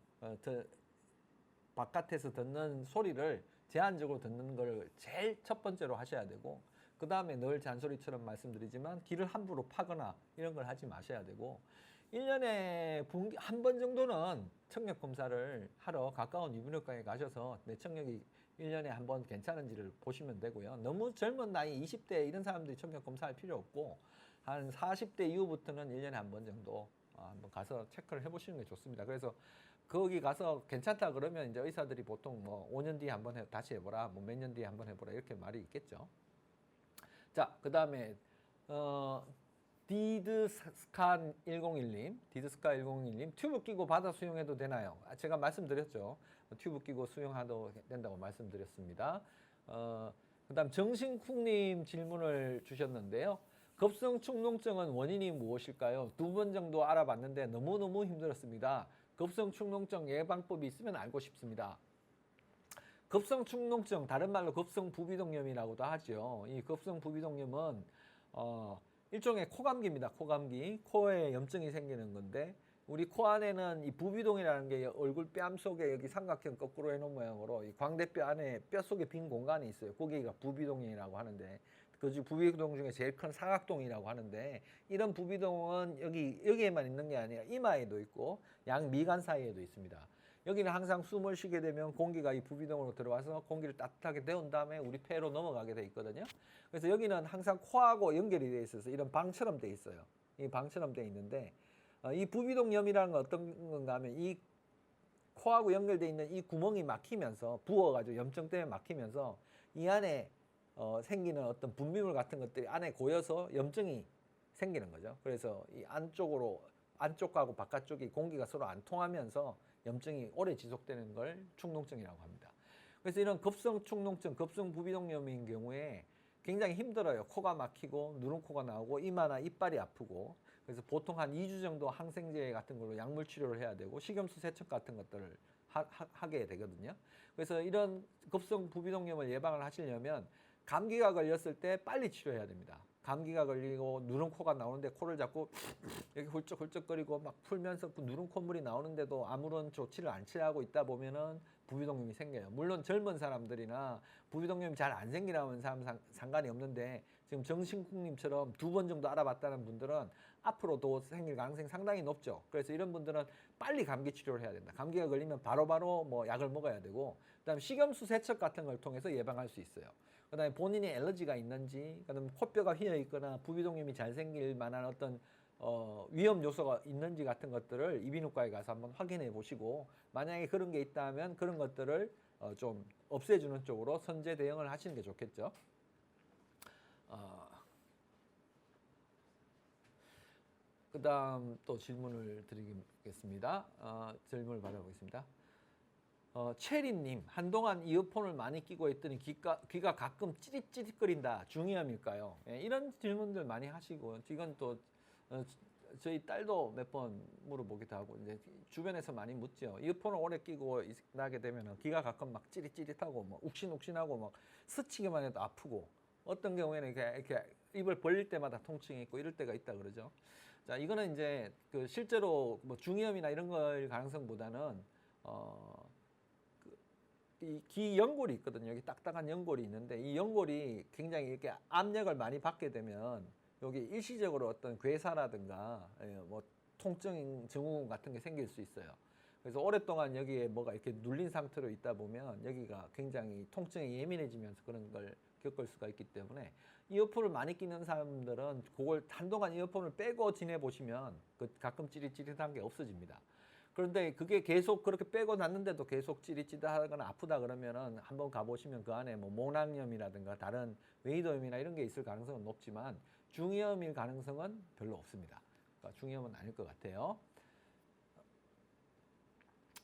바깥에서 듣는 소리를 제한적으로 듣는 걸 제일 첫 번째로 하셔야 되고 그 다음에 늘 잔소리처럼 말씀드리지만 귀를 함부로 파거나 이런 걸 하지 마셔야 되고 1년에 한 번 정도는 청력 검사를 하러 가까운 이비인후과에 가셔서 내 청력이 1년에 한 번 괜찮은지를 보시면 되고요. 너무 젊은 나이 20대 이런 사람들이 청력 검사할 필요 없고 한 40대 이후부터는 1년에 한 번 정도 한번 가서 체크를 해보시는 게 좋습니다. 그래서 거기 가서 괜찮다 그러면 이제 의사들이 보통 뭐 5년 뒤에 한번 다시 해보라, 뭐 몇 년 뒤에 한번 해보라 이렇게 말이 있겠죠. 자, 그 다음에 디드스칸 101님 튜브 끼고 바다 수영해도 되나요? 제가 말씀드렸죠. 튜브 끼고 수영해도 된다고 말씀드렸습니다. 그 다음 정신쿵님 질문을 주셨는데요. 급성축농증은 원인이 무엇일까요? 2번 정도 알아봤는데 너무너무 힘들었습니다. 급성축농증 예방법이 있으면 알고 싶습니다. 급성축농증, 다른 말로 급성부비동염이라고도 하죠. 이 급성부비동염은 일종의 코감기입니다. 코감기, 코에 염증이 생기는 건데 우리 코 안에는 이 부비동이라는 게 얼굴 뺨 속에 여기 삼각형 거꾸로 해놓은 모양으로 이 광대뼈 안에 뼈 속에 빈 공간이 있어요. 거기가 부비동이라고 하는데 그 부비동 중에 제일 큰 사각동이라고 하는데 이런 부비동은 여기에만 있는 게 아니라 이마에도 있고 양 미간 사이에도 있습니다. 여기는 항상 숨을 쉬게 되면 공기가 이 부비동으로 들어와서 공기를 따뜻하게 데운 다음에 우리 폐로 넘어가게 돼 있거든요. 그래서 여기는 항상 코하고 연결이 돼 있어서 이런 방처럼 돼 있어요. 이 방처럼 돼 있는데 이 부비동염이라는 건 어떤 건가 하면 이 코하고 연결돼 있는 이 구멍이 막히면서 부어가지고 염증 때문에 막히면서 이 안에 생기는 어떤 분비물 같은 것들이 안에 고여서 염증이 생기는 거죠. 그래서 이 안쪽하고 바깥쪽이 공기가 서로 안 통하면서 염증이 오래 지속되는 걸 축농증이라고 합니다. 그래서 이런 급성 축농증, 급성 부비동염인 경우에 굉장히 힘들어요. 코가 막히고 누run코가 나오고 이마나 이빨이 아프고 그래서 보통 한 2주 정도 항생제 같은 걸로 약물 치료를 해야 되고 식염수 세척 같은 것들을 하게 되거든요. 그래서 이런 급성 부비동염을 예방을 하시려면 감기가 걸렸을 때 빨리 치료해야 됩니다. 감기가 걸리고 누run코가 나오는데 코를 잡고 이렇게 훌쩍훌쩍거리고 막 풀면서 그 누른 콧물이 나오는데도 아무런 조치를 안 취하고 있다 보면은 부비동염이 생겨요. 물론 젊은 사람들이나 부비동염이 잘 안 생기라는 사람 상관이 없는데 지금 정신국님처럼 2번 정도 알아봤다는 분들은 앞으로도 생길 가능성이 상당히 높죠. 그래서 이런 분들은 빨리 감기 치료를 해야 된다. 감기가 걸리면 바로바로 뭐 약을 먹어야 되고 그다음에 식염수 세척 같은 걸 통해서 예방할 수 있어요. 그다음에 본인이 엘러지가 있는지, 그다음에 코뼈가 휘어 있거나 부비동염이 잘 생길 만한 어떤 위험 요소가 있는지 같은 것들을 이비인후과에 가서 한번 확인해 보시고 만약에 그런 게 있다면 그런 것들을 좀 없애주는 쪽으로 선제 대응을 하시는 게 좋겠죠. 그 다음 또 질문을 드리겠습니다. 질문을 받아보겠습니다. 체리님, 한동안 이어폰을 많이 끼고 있더니 귀가 가끔 찌릿찌릿거린다. 중이염일까요? 예, 이런 질문들 많이 하시고 이건 또 저희 딸도 몇 번 물어보기도 하고 이제 주변에서 많이 묻죠. 이어폰을 오래 끼고 나게 되면 귀가 가끔 막 찌릿찌릿하고 막 욱신욱신하고 막 스치기만 해도 아프고 어떤 경우에는 이렇게 입을 벌릴 때마다 통증이 있고 이럴 때가 있다 그러죠. 자, 이거는 이제 그 실제로 뭐 중이염이나 이런 걸 가능성보다는 이 귀 연골이 있거든요. 여기 딱딱한 연골이 있는데 이 연골이 굉장히 이렇게 압력을 많이 받게 되면 여기 일시적으로 어떤 괴사라든가 뭐 통증 증후군 같은 게 생길 수 있어요. 그래서 오랫동안 여기에 뭐가 이렇게 눌린 상태로 있다 보면 여기가 굉장히 통증에 예민해지면서 그런 걸 겪을 수가 있기 때문에 이어폰을 많이 끼는 사람들은 그걸 한동안 이어폰을 빼고 지내보시면 그 가끔 찌릿찌릿한 게 없어집니다. 그런데 그게 계속 그렇게 빼고 났는데도 계속 찌릿찌릿하거나 아프다 그러면은 한번 가보시면 그 안에 뭐 모낭염이라든가 다른 웨이도염이나 이런 게 있을 가능성은 높지만 중이염일 가능성은 별로 없습니다. 그러니까 중이염은 아닐 것 같아요.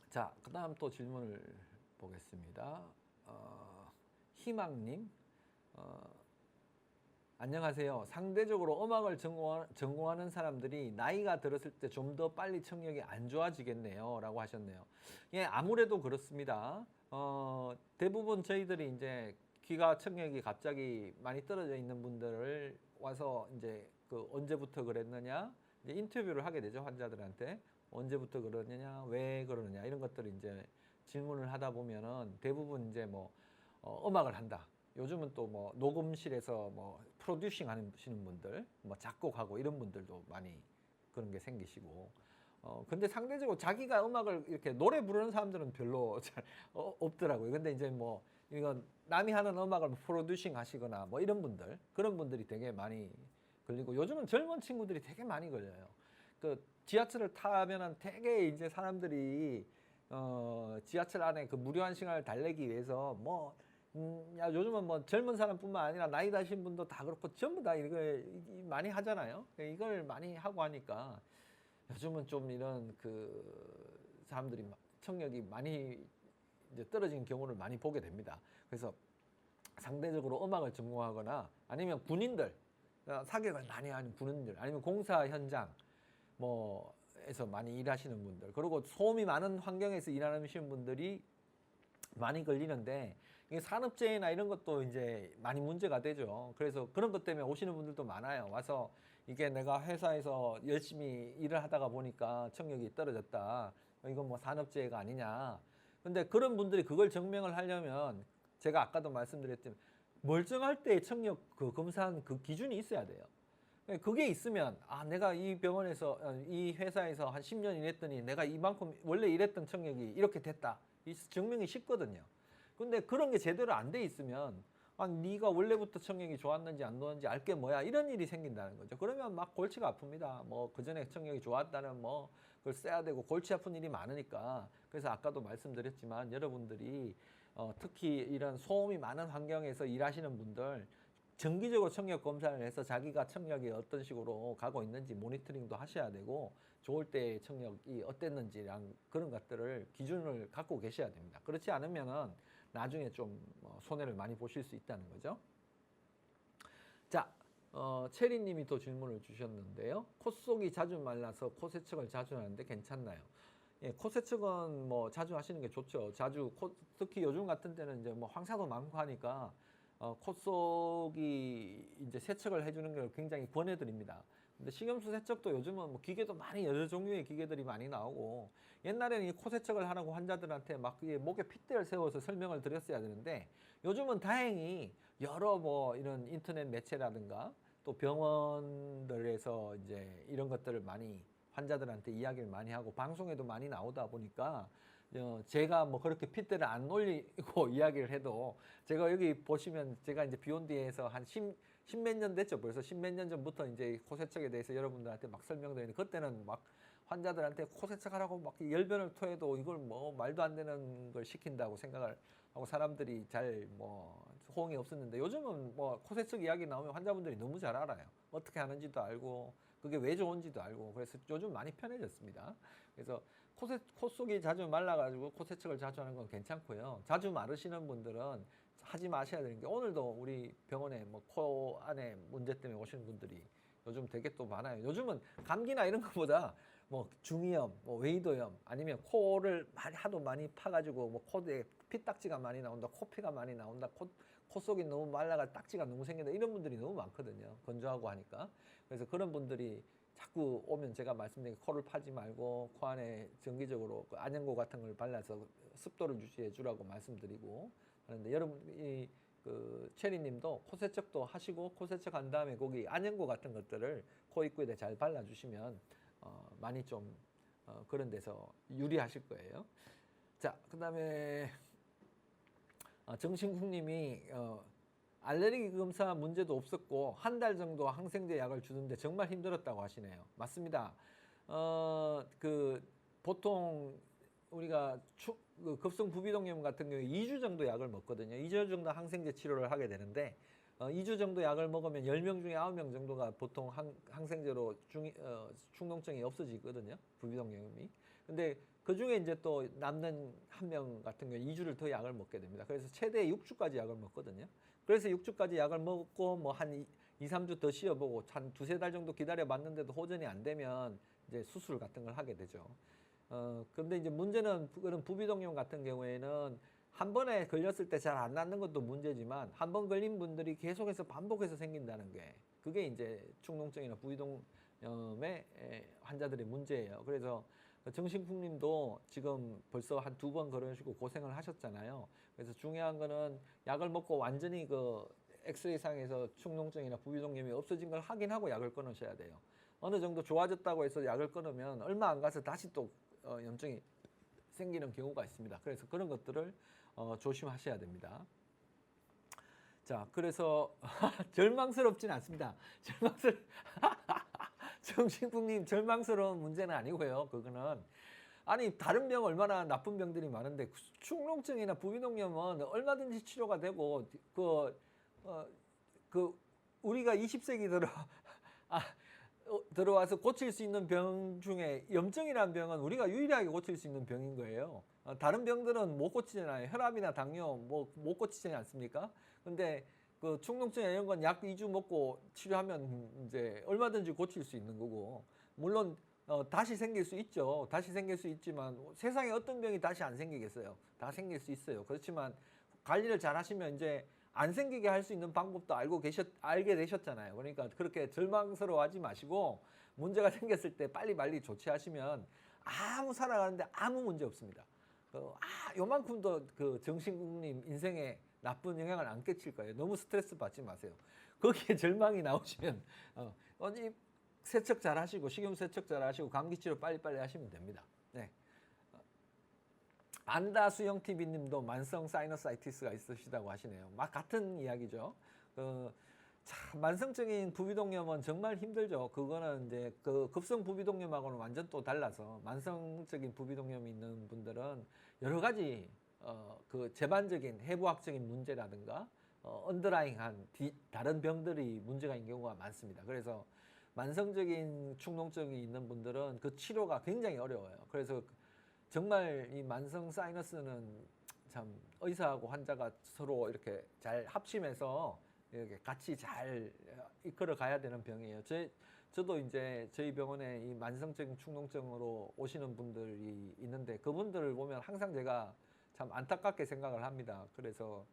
자, 그 다음 또 질문을 보겠습니다. 희망님, 안녕하세요. 상대적으로 음악을 전공하는 사람들이 나이가 들었을 때 좀 더 빨리 청력이 안 좋아지겠네요. 라고 하셨네요. 예, 아무래도 그렇습니다. 대부분 저희들이 이제 귀가 청력이 갑자기 많이 떨어져 있는 분들을 와서 이제 그 언제부터 그랬느냐 이제 인터뷰를 하게 되죠. 환자들한테 언제부터 그러느냐 왜 그러느냐 이런 것들을 이제 질문을 하다 보면은 대부분 이제 뭐 음악을 한다. 요즘은 또 뭐 녹음실에서 뭐 프로듀싱 하시는 분들, 뭐 작곡하고 이런 분들도 많이 그런 게 생기시고, 근데 상대적으로 자기가 음악을 이렇게 노래 부르는 사람들은 별로 잘 없더라고요. 근데 이제 뭐 이건 남이 하는 음악을 프로듀싱 하시거나 뭐 이런 분들, 그런 분들이 되게 많이 걸리고 요즘은 젊은 친구들이 되게 많이 걸려요. 그 지하철을 타면은 되게 이제 사람들이 지하철 안에 그 무료한 시간을 달래기 위해서 뭐 야, 요즘은 뭐 젊은 사람뿐만 아니라 나이 드신 분도 다 그렇고 전부 다 이걸 많이 하잖아요. 이걸 많이 하고 하니까 요즘은 좀 이런 그 사람들이 청력이 많이 이제 떨어진 경우를 많이 보게 됩니다. 그래서 상대적으로 음악을 전공하거나 아니면 군인들 사격을 많이 하는 군인들 아니면 공사 현장 뭐에서 많이 일하시는 분들 그리고 소음이 많은 환경에서 일하시는 분들이 많이 걸리는데 이게 산업재해나 이런 것도 이제 많이 문제가 되죠. 그래서 그런 것 때문에 오시는 분들도 많아요. 와서 이게 내가 회사에서 열심히 일을 하다가 보니까 청력이 떨어졌다. 이건 뭐 산업재해가 아니냐. 근데 그런 분들이 그걸 증명을 하려면 제가 아까도 말씀드렸지만 멀쩡할 때 청력 그 검사한 그 기준이 있어야 돼요. 그게 있으면 내가 이 병원에서 이 회사에서 한 10년 일했더니 내가 이만큼 원래 일했던 청력이 이렇게 됐다. 이 증명이 쉽거든요. 근데 그런 게 제대로 안 돼 있으면 네가 원래부터 청력이 좋았는지 안 좋았는지 알 게 뭐야 이런 일이 생긴다는 거죠. 그러면 막 골치가 아픕니다. 뭐 그전에 청력이 좋았다는 뭐 그걸 써야 되고 골치 아픈 일이 많으니까. 그래서 아까도 말씀드렸지만 여러분들이 특히 이런 소음이 많은 환경에서 일하시는 분들 정기적으로 청력 검사를 해서 자기가 청력이 어떤 식으로 가고 있는지 모니터링도 하셔야 되고 좋을 때 청력이 어땠는지랑 그런 것들을 기준을 갖고 계셔야 됩니다. 그렇지 않으면은 나중에 좀 손해를 많이 보실 수 있다는 거죠. 자, 체리님이 또 질문을 주셨는데요. 콧속이 자주 말라서 코 세척을 자주 하는데 괜찮나요? 예, 코 세척은 뭐 자주 하시는 게 좋죠. 자주 특히 요즘 같은 때는 이제 뭐 황사도 많고 하니까 콧속이 이제 세척을 해주는 걸 굉장히 권해드립니다. 근데 식염수 세척도 요즘은 뭐 기계도 많이 여러 종류의 기계들이 많이 나오고 옛날에는 이 코 세척을 하라고 환자들한테 막 목에 핏대를 세워서 설명을 드렸어야 되는데 요즘은 다행히 여러 뭐 이런 인터넷 매체라든가 또 병원들에서 이제 이런 것들을 많이 환자들한테 이야기를 많이 하고 방송에도 많이 나오다 보니까 제가 뭐 그렇게 핏대를 안 올리고 이야기를 해도 제가 여기 보시면 제가 이제 비욘디에서 한 십몇 년 됐죠. 벌써 십몇 년 전부터 이제 코세척에 대해서 여러분들한테 막 설명드리는데 그때는 막 환자들한테 코세척하라고 막 열변을 토해도 이걸 뭐 말도 안 되는 걸 시킨다고 생각을 하고 사람들이 잘 뭐 호응이 없었는데 요즘은 뭐 코세척 이야기 나오면 환자분들이 너무 잘 알아요. 어떻게 하는지도 알고 그게 왜 좋은지도 알고 그래서 요즘 많이 편해졌습니다. 그래서 코 속이 자주 말라가지고 코 세척을 자주 하는 건 괜찮고요. 자주 마르시는 분들은 하지 마셔야 되는 게 오늘도 우리 병원에 뭐 코 안에 문제 때문에 오시는 분들이 요즘 되게 또 많아요. 요즘은 감기나 이런 것보다 뭐 중이염, 뭐 웨이도염 아니면 코를 하도 많이 파가지고 뭐 코에 피딱지가 많이 나온다, 코피가 많이 나온다, 코 속이 너무 말라가 딱지가 너무 생긴다 이런 분들이 너무 많거든요. 건조하고 하니까. 그래서 그런 분들이 자꾸 오면 제가 말씀드린 코를 파지 말고 코 안에 정기적으로 그 안연고 같은 걸 발라서 습도를 유지해 주라고 말씀드리고 하는데 여러분 그 체리님도 코 세척도 하시고 코 세척한 다음에 거기 안연고 같은 것들을 코 입구에 잘 발라주시면 많이 좀 그런 데서 유리하실 거예요. 자, 그다음에 정신국님이 알레르기 검사 문제도 없었고 한 달 정도 항생제 약을 주는데 정말 힘들었다고 하시네요. 맞습니다. 그 보통 우리가 그 급성 부비동염 같은 경우에 2주 정도 약을 먹거든요. 2주 정도 항생제 치료를 하게 되는데 2주 정도 약을 먹으면 10명 중에 9명 정도가 보통 항생제로 충농증이 없어지거든요. 부비동염이. 근데 그 중에 이제 또 남는 한 명 같은 경우 2주를 더 약을 먹게 됩니다. 그래서 최대 6주까지 약을 먹거든요. 그래서 6주까지 약을 먹고 뭐 한 2, 3주 더 쉬어보고 한 두세 달 정도 기다려 봤는데도 호전이 안 되면 이제 수술 같은 걸 하게 되죠. 근데 이제 문제는 그런 부비동염 같은 경우에는 한 번에 걸렸을 때 잘 안 낫는 것도 문제지만 한 번 걸린 분들이 계속해서 반복해서 생긴다는 게 그게 이제 축농증이나 부비동염의 환자들의 문제예요. 그래서 정신국님도 지금 벌써 한 2번 그러시고 고생을 하셨잖아요. 그래서 중요한 거는 약을 먹고 완전히 그 엑스레이상에서 축농증이나 부비동염이 없어진 걸 확인하고 약을 끊으셔야 돼요. 어느 정도 좋아졌다고 해서 약을 끊으면 얼마 안 가서 다시 또 염증이 생기는 경우가 있습니다. 그래서 그런 것들을 조심하셔야 됩니다. 자, 그래서 절망스럽진 않습니다. 정신국님 절망스러운 문제는 아니고요. 그거는 아니 다른 병 얼마나 나쁜 병들이 많은데 축농증이나 부비동염은 얼마든지 치료가 되고 그 우리가 20세기 들어와서 고칠 수 있는 병 중에 염증이라는 병은 우리가 유일하게 고칠 수 있는 병인 거예요. 다른 병들은 못 고치잖아요. 혈압이나 당뇨 뭐 못 고치지 않습니까? 근데 그 축농증 이런 건 약 2주 먹고 치료하면 이제 얼마든지 고칠 수 있는 거고 물론 다시 생길 수 있죠. 다시 생길 수 있지만 세상에 어떤 병이 다시 안 생기겠어요. 다 생길 수 있어요. 그렇지만 관리를 잘 하시면 이제 안 생기게 할 수 있는 방법도 알게 되셨잖아요. 그러니까 그렇게 절망스러워하지 마시고 문제가 생겼을 때 빨리빨리 조치하시면 살아가는데 아무 문제 없습니다. 요만큼도 그 정신국님 인생에 나쁜 영향을 안 끼칠 거예요. 너무 스트레스 받지 마세요. 거기에 절망이 나오시면 이 세척 잘 하시고 식염 세척 잘 하시고 감기 치료 빨리빨리 하시면 됩니다. 네. 안다수영 TV님도 만성 사이너사이티스가 있으시다고 하시네요. 막 같은 이야기죠. 만성적인 부비동염은 정말 힘들죠. 그거는 이제 그 급성 부비동염하고는 완전 또 달라서 만성적인 부비동염이 있는 분들은 여러 가지 그 재반적인 해부학적인 문제라든가 언더라잉한 다른 병들이 문제가 있는 경우가 많습니다. 그래서 만성적인 축농증이 있는 분들은 그 치료가 굉장히 어려워요. 그래서 정말 이 만성 사이너스는 참 의사하고 환자가 서로 이렇게 잘 합심해서 이렇게 같이 잘 이끌어 가야 되는 병이에요. 저도 이제 저희 병원에 이 만성적인 축농증으로 오시는 분들이 있는데 그분들을 보면 항상 제가 참 안타깝게 생각을 합니다. 그래서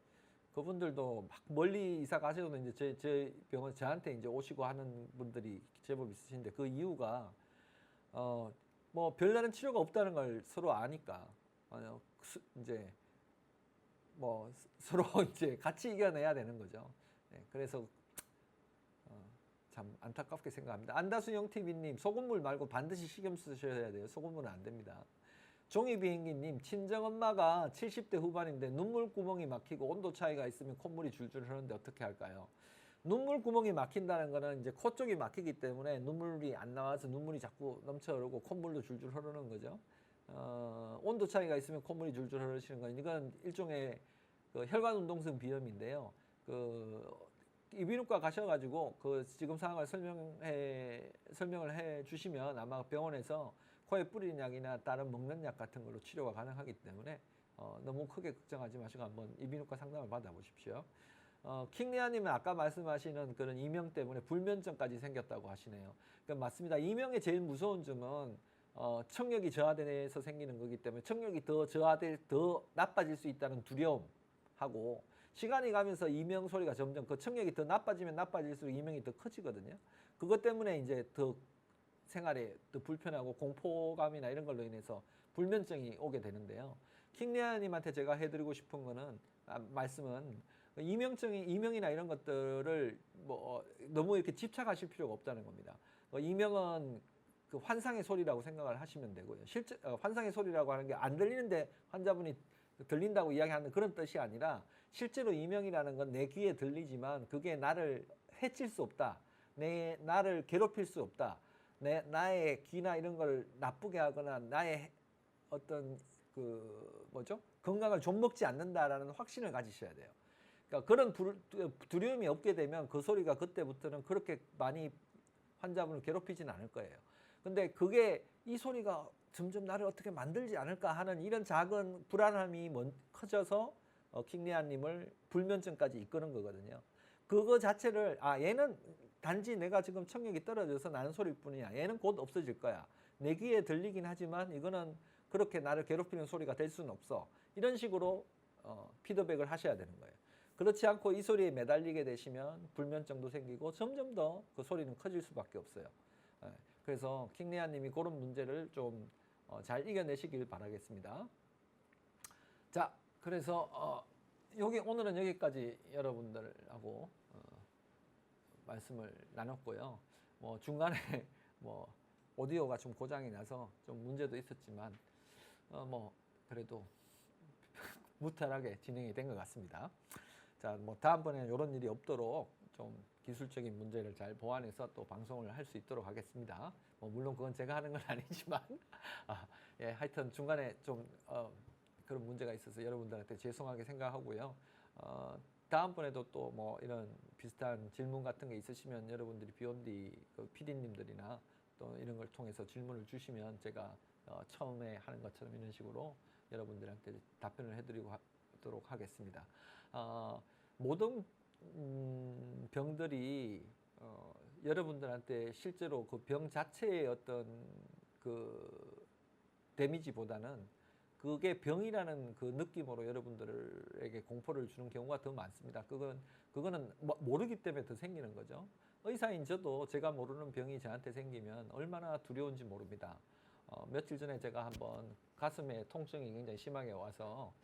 그분들도 막 멀리 이사 가셔도 이제 제 병원 저한테 이제 오시고 하는 분들이 제법 있으신데 그 이유가 뭐 별다른 치료가 없다는 걸 서로 아니까 이제 뭐 서로 이제 같이 이겨내야 되는 거죠. 네, 그래서 참 안타깝게 생각합니다. 안다수영 TV님 소금물 말고 반드시 식염 쓰셔야 돼요. 소금물은 안 됩니다. 종이비행기님 친정엄마가 70대 후반인데 눈물 구멍이 막히고 온도 차이가 있으면 콧물이 줄줄 흐르는데 어떻게 할까요? 눈물 구멍이 막힌다는 거는 이제 코 쪽이 막히기 때문에 눈물이 안 나와서 눈물이 자꾸 넘쳐 흐르고 콧물도 줄줄 흐르는 거죠. 온도 차이가 있으면 콧물이 줄줄 흐르시는 건 이건 일종의 그 혈관 운동성 비염인데요. 이비인후과 가셔가지고 그 지금 상황을 설명을 해 주시면 아마 병원에서 코에 뿌리는 약이나 다른 먹는 약 같은 걸로 치료가 가능하기 때문에 너무 크게 걱정하지 마시고 한번 이비인후과 상담을 받아보십시오. 킹리아님은 아까 말씀하시는 그런 이명 때문에 불면증까지 생겼다고 하시네요. 그러니까 맞습니다. 이명의 제일 무서운 점은 청력이 저하돼서 생기는 거기 때문에 청력이 더 나빠질 수 있다는 두려움하고 시간이 가면서 이명 소리가 점점 그 청력이 더 나빠지면 나빠질수록 이명이 더 커지거든요. 그것 때문에 이제 더 생활에 더 불편하고 공포감이나 이런 걸로 인해서 불면증이 오게 되는데요. 킹리아님한테 제가 해드리고 싶은 거는 말씀은 이명이나 이런 것들을 뭐 너무 이렇게 집착하실 필요가 없다는 겁니다. 이명은 그 환상의 소리라고 생각을 하시면 되고요. 실제 환상의 소리라고 하는 게 안 들리는데 환자분이 들린다고 이야기하는 그런 뜻이 아니라 실제로 이명이라는 건 내 귀에 들리지만 그게 나를 해칠 수 없다. 나를 괴롭힐 수 없다. 나의 귀나 이런 걸 나쁘게 하거나 나의 어떤 건강을 좀먹지 않는다라는 확신을 가지셔야 돼요. 그러니까 그런 두려움이 없게 되면 그 소리가 그때부터는 그렇게 많이 환자분을 괴롭히지는 않을 거예요. 근데 그게 이 소리가 점점 나를 어떻게 만들지 않을까 하는 이런 작은 불안함이 커져서 킹리아님을 불면증까지 이끄는 거거든요. 그거 자체를 얘는 단지 내가 지금 청력이 떨어져서 나는 소리일 뿐이야. 얘는 곧 없어질 거야. 내 귀에 들리긴 하지만 이거는 그렇게 나를 괴롭히는 소리가 될 수는 없어. 이런 식으로 피드백을 하셔야 되는 거예요. 그렇지 않고 이 소리에 매달리게 되시면 불면증도 생기고 점점 더 그 소리는 커질 수밖에 없어요. 그래서 킹리아님이 그런 문제를 좀 잘 이겨내시길 바라겠습니다. 자, 그래서 오늘은 여기까지 여러분들하고 말씀을 나눴고요. 뭐 중간에 뭐 오디오가 좀 고장이 나서 좀 문제도 있었지만 뭐 그래도 무탈하게 진행이 된 것 같습니다. 자, 뭐 다음번에는 이런 일이 없도록 좀 기술적인 문제를 잘 보완해서 또 방송을 할 수 있도록 하겠습니다. 뭐 물론 그건 제가 하는 건 아니지만 예, 하여튼 중간에 좀 그런 문제가 있어서 여러분들한테 죄송하게 생각하고요. 다음번에도 또 뭐 이런 비슷한 질문 같은 게 있으시면 여러분들이 비욘디 그 PD님들이나 또 이런 걸 통해서 질문을 주시면 제가 처음에 하는 것처럼 이런 식으로 여러분들한테 답변을 해드리고 하도록 하겠습니다. 모든 병들이 여러분들한테 실제로 그 병 자체의 어떤 그 데미지보다는 그게 병이라는 그 느낌으로 여러분들에게 공포를 주는 경우가 더 많습니다. 그거는 모르기 때문에 더 생기는 거죠. 의사인 저도 제가 모르는 병이 저한테 생기면 얼마나 두려운지 모릅니다. 며칠 전에 제가 한번 가슴에 통증이 굉장히 심하게 와서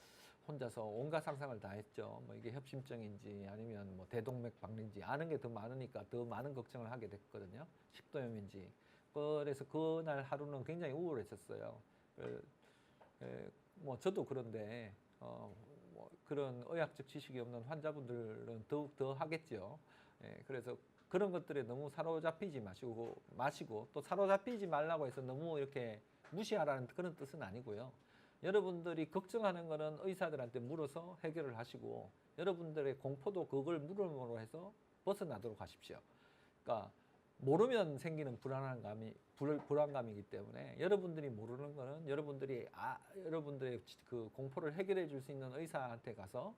혼자서 온갖 상상을 다 했죠. 뭐 이게 협심증인지 아니면 뭐 대동맥 박린지 아는 게 더 많으니까 더 많은 걱정을 하게 됐거든요. 식도염인지. 그래서 그날 하루는 굉장히 우울했었어요. 뭐 저도 그런데 뭐 그런 의학적 지식이 없는 환자분들은 더욱 더 하겠죠. 그래서 그런 것들에 너무 사로잡히지 마시고 또 사로잡히지 말라고 해서 너무 이렇게 무시하라는 그런 뜻은 아니고요. 여러분들이 걱정하는 거는 의사들한테 물어서 해결을 하시고 여러분들의 공포도 그걸 물음으로 해서 벗어나도록 하십시오. 그러니까 모르면 생기는 불안감이기 때문에 여러분들이 모르는 거는 여러분들의 그 공포를 해결해 줄 수 있는 의사한테 가서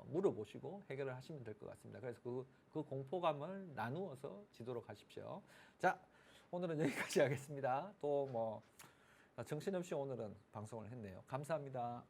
물어보시고 해결을 하시면 될 것 같습니다. 그래서 그 공포감을 나누어서 지도록 하십시오. 자, 오늘은 여기까지 하겠습니다. 또 뭐 정신없이 오늘은 방송을 했네요. 감사합니다.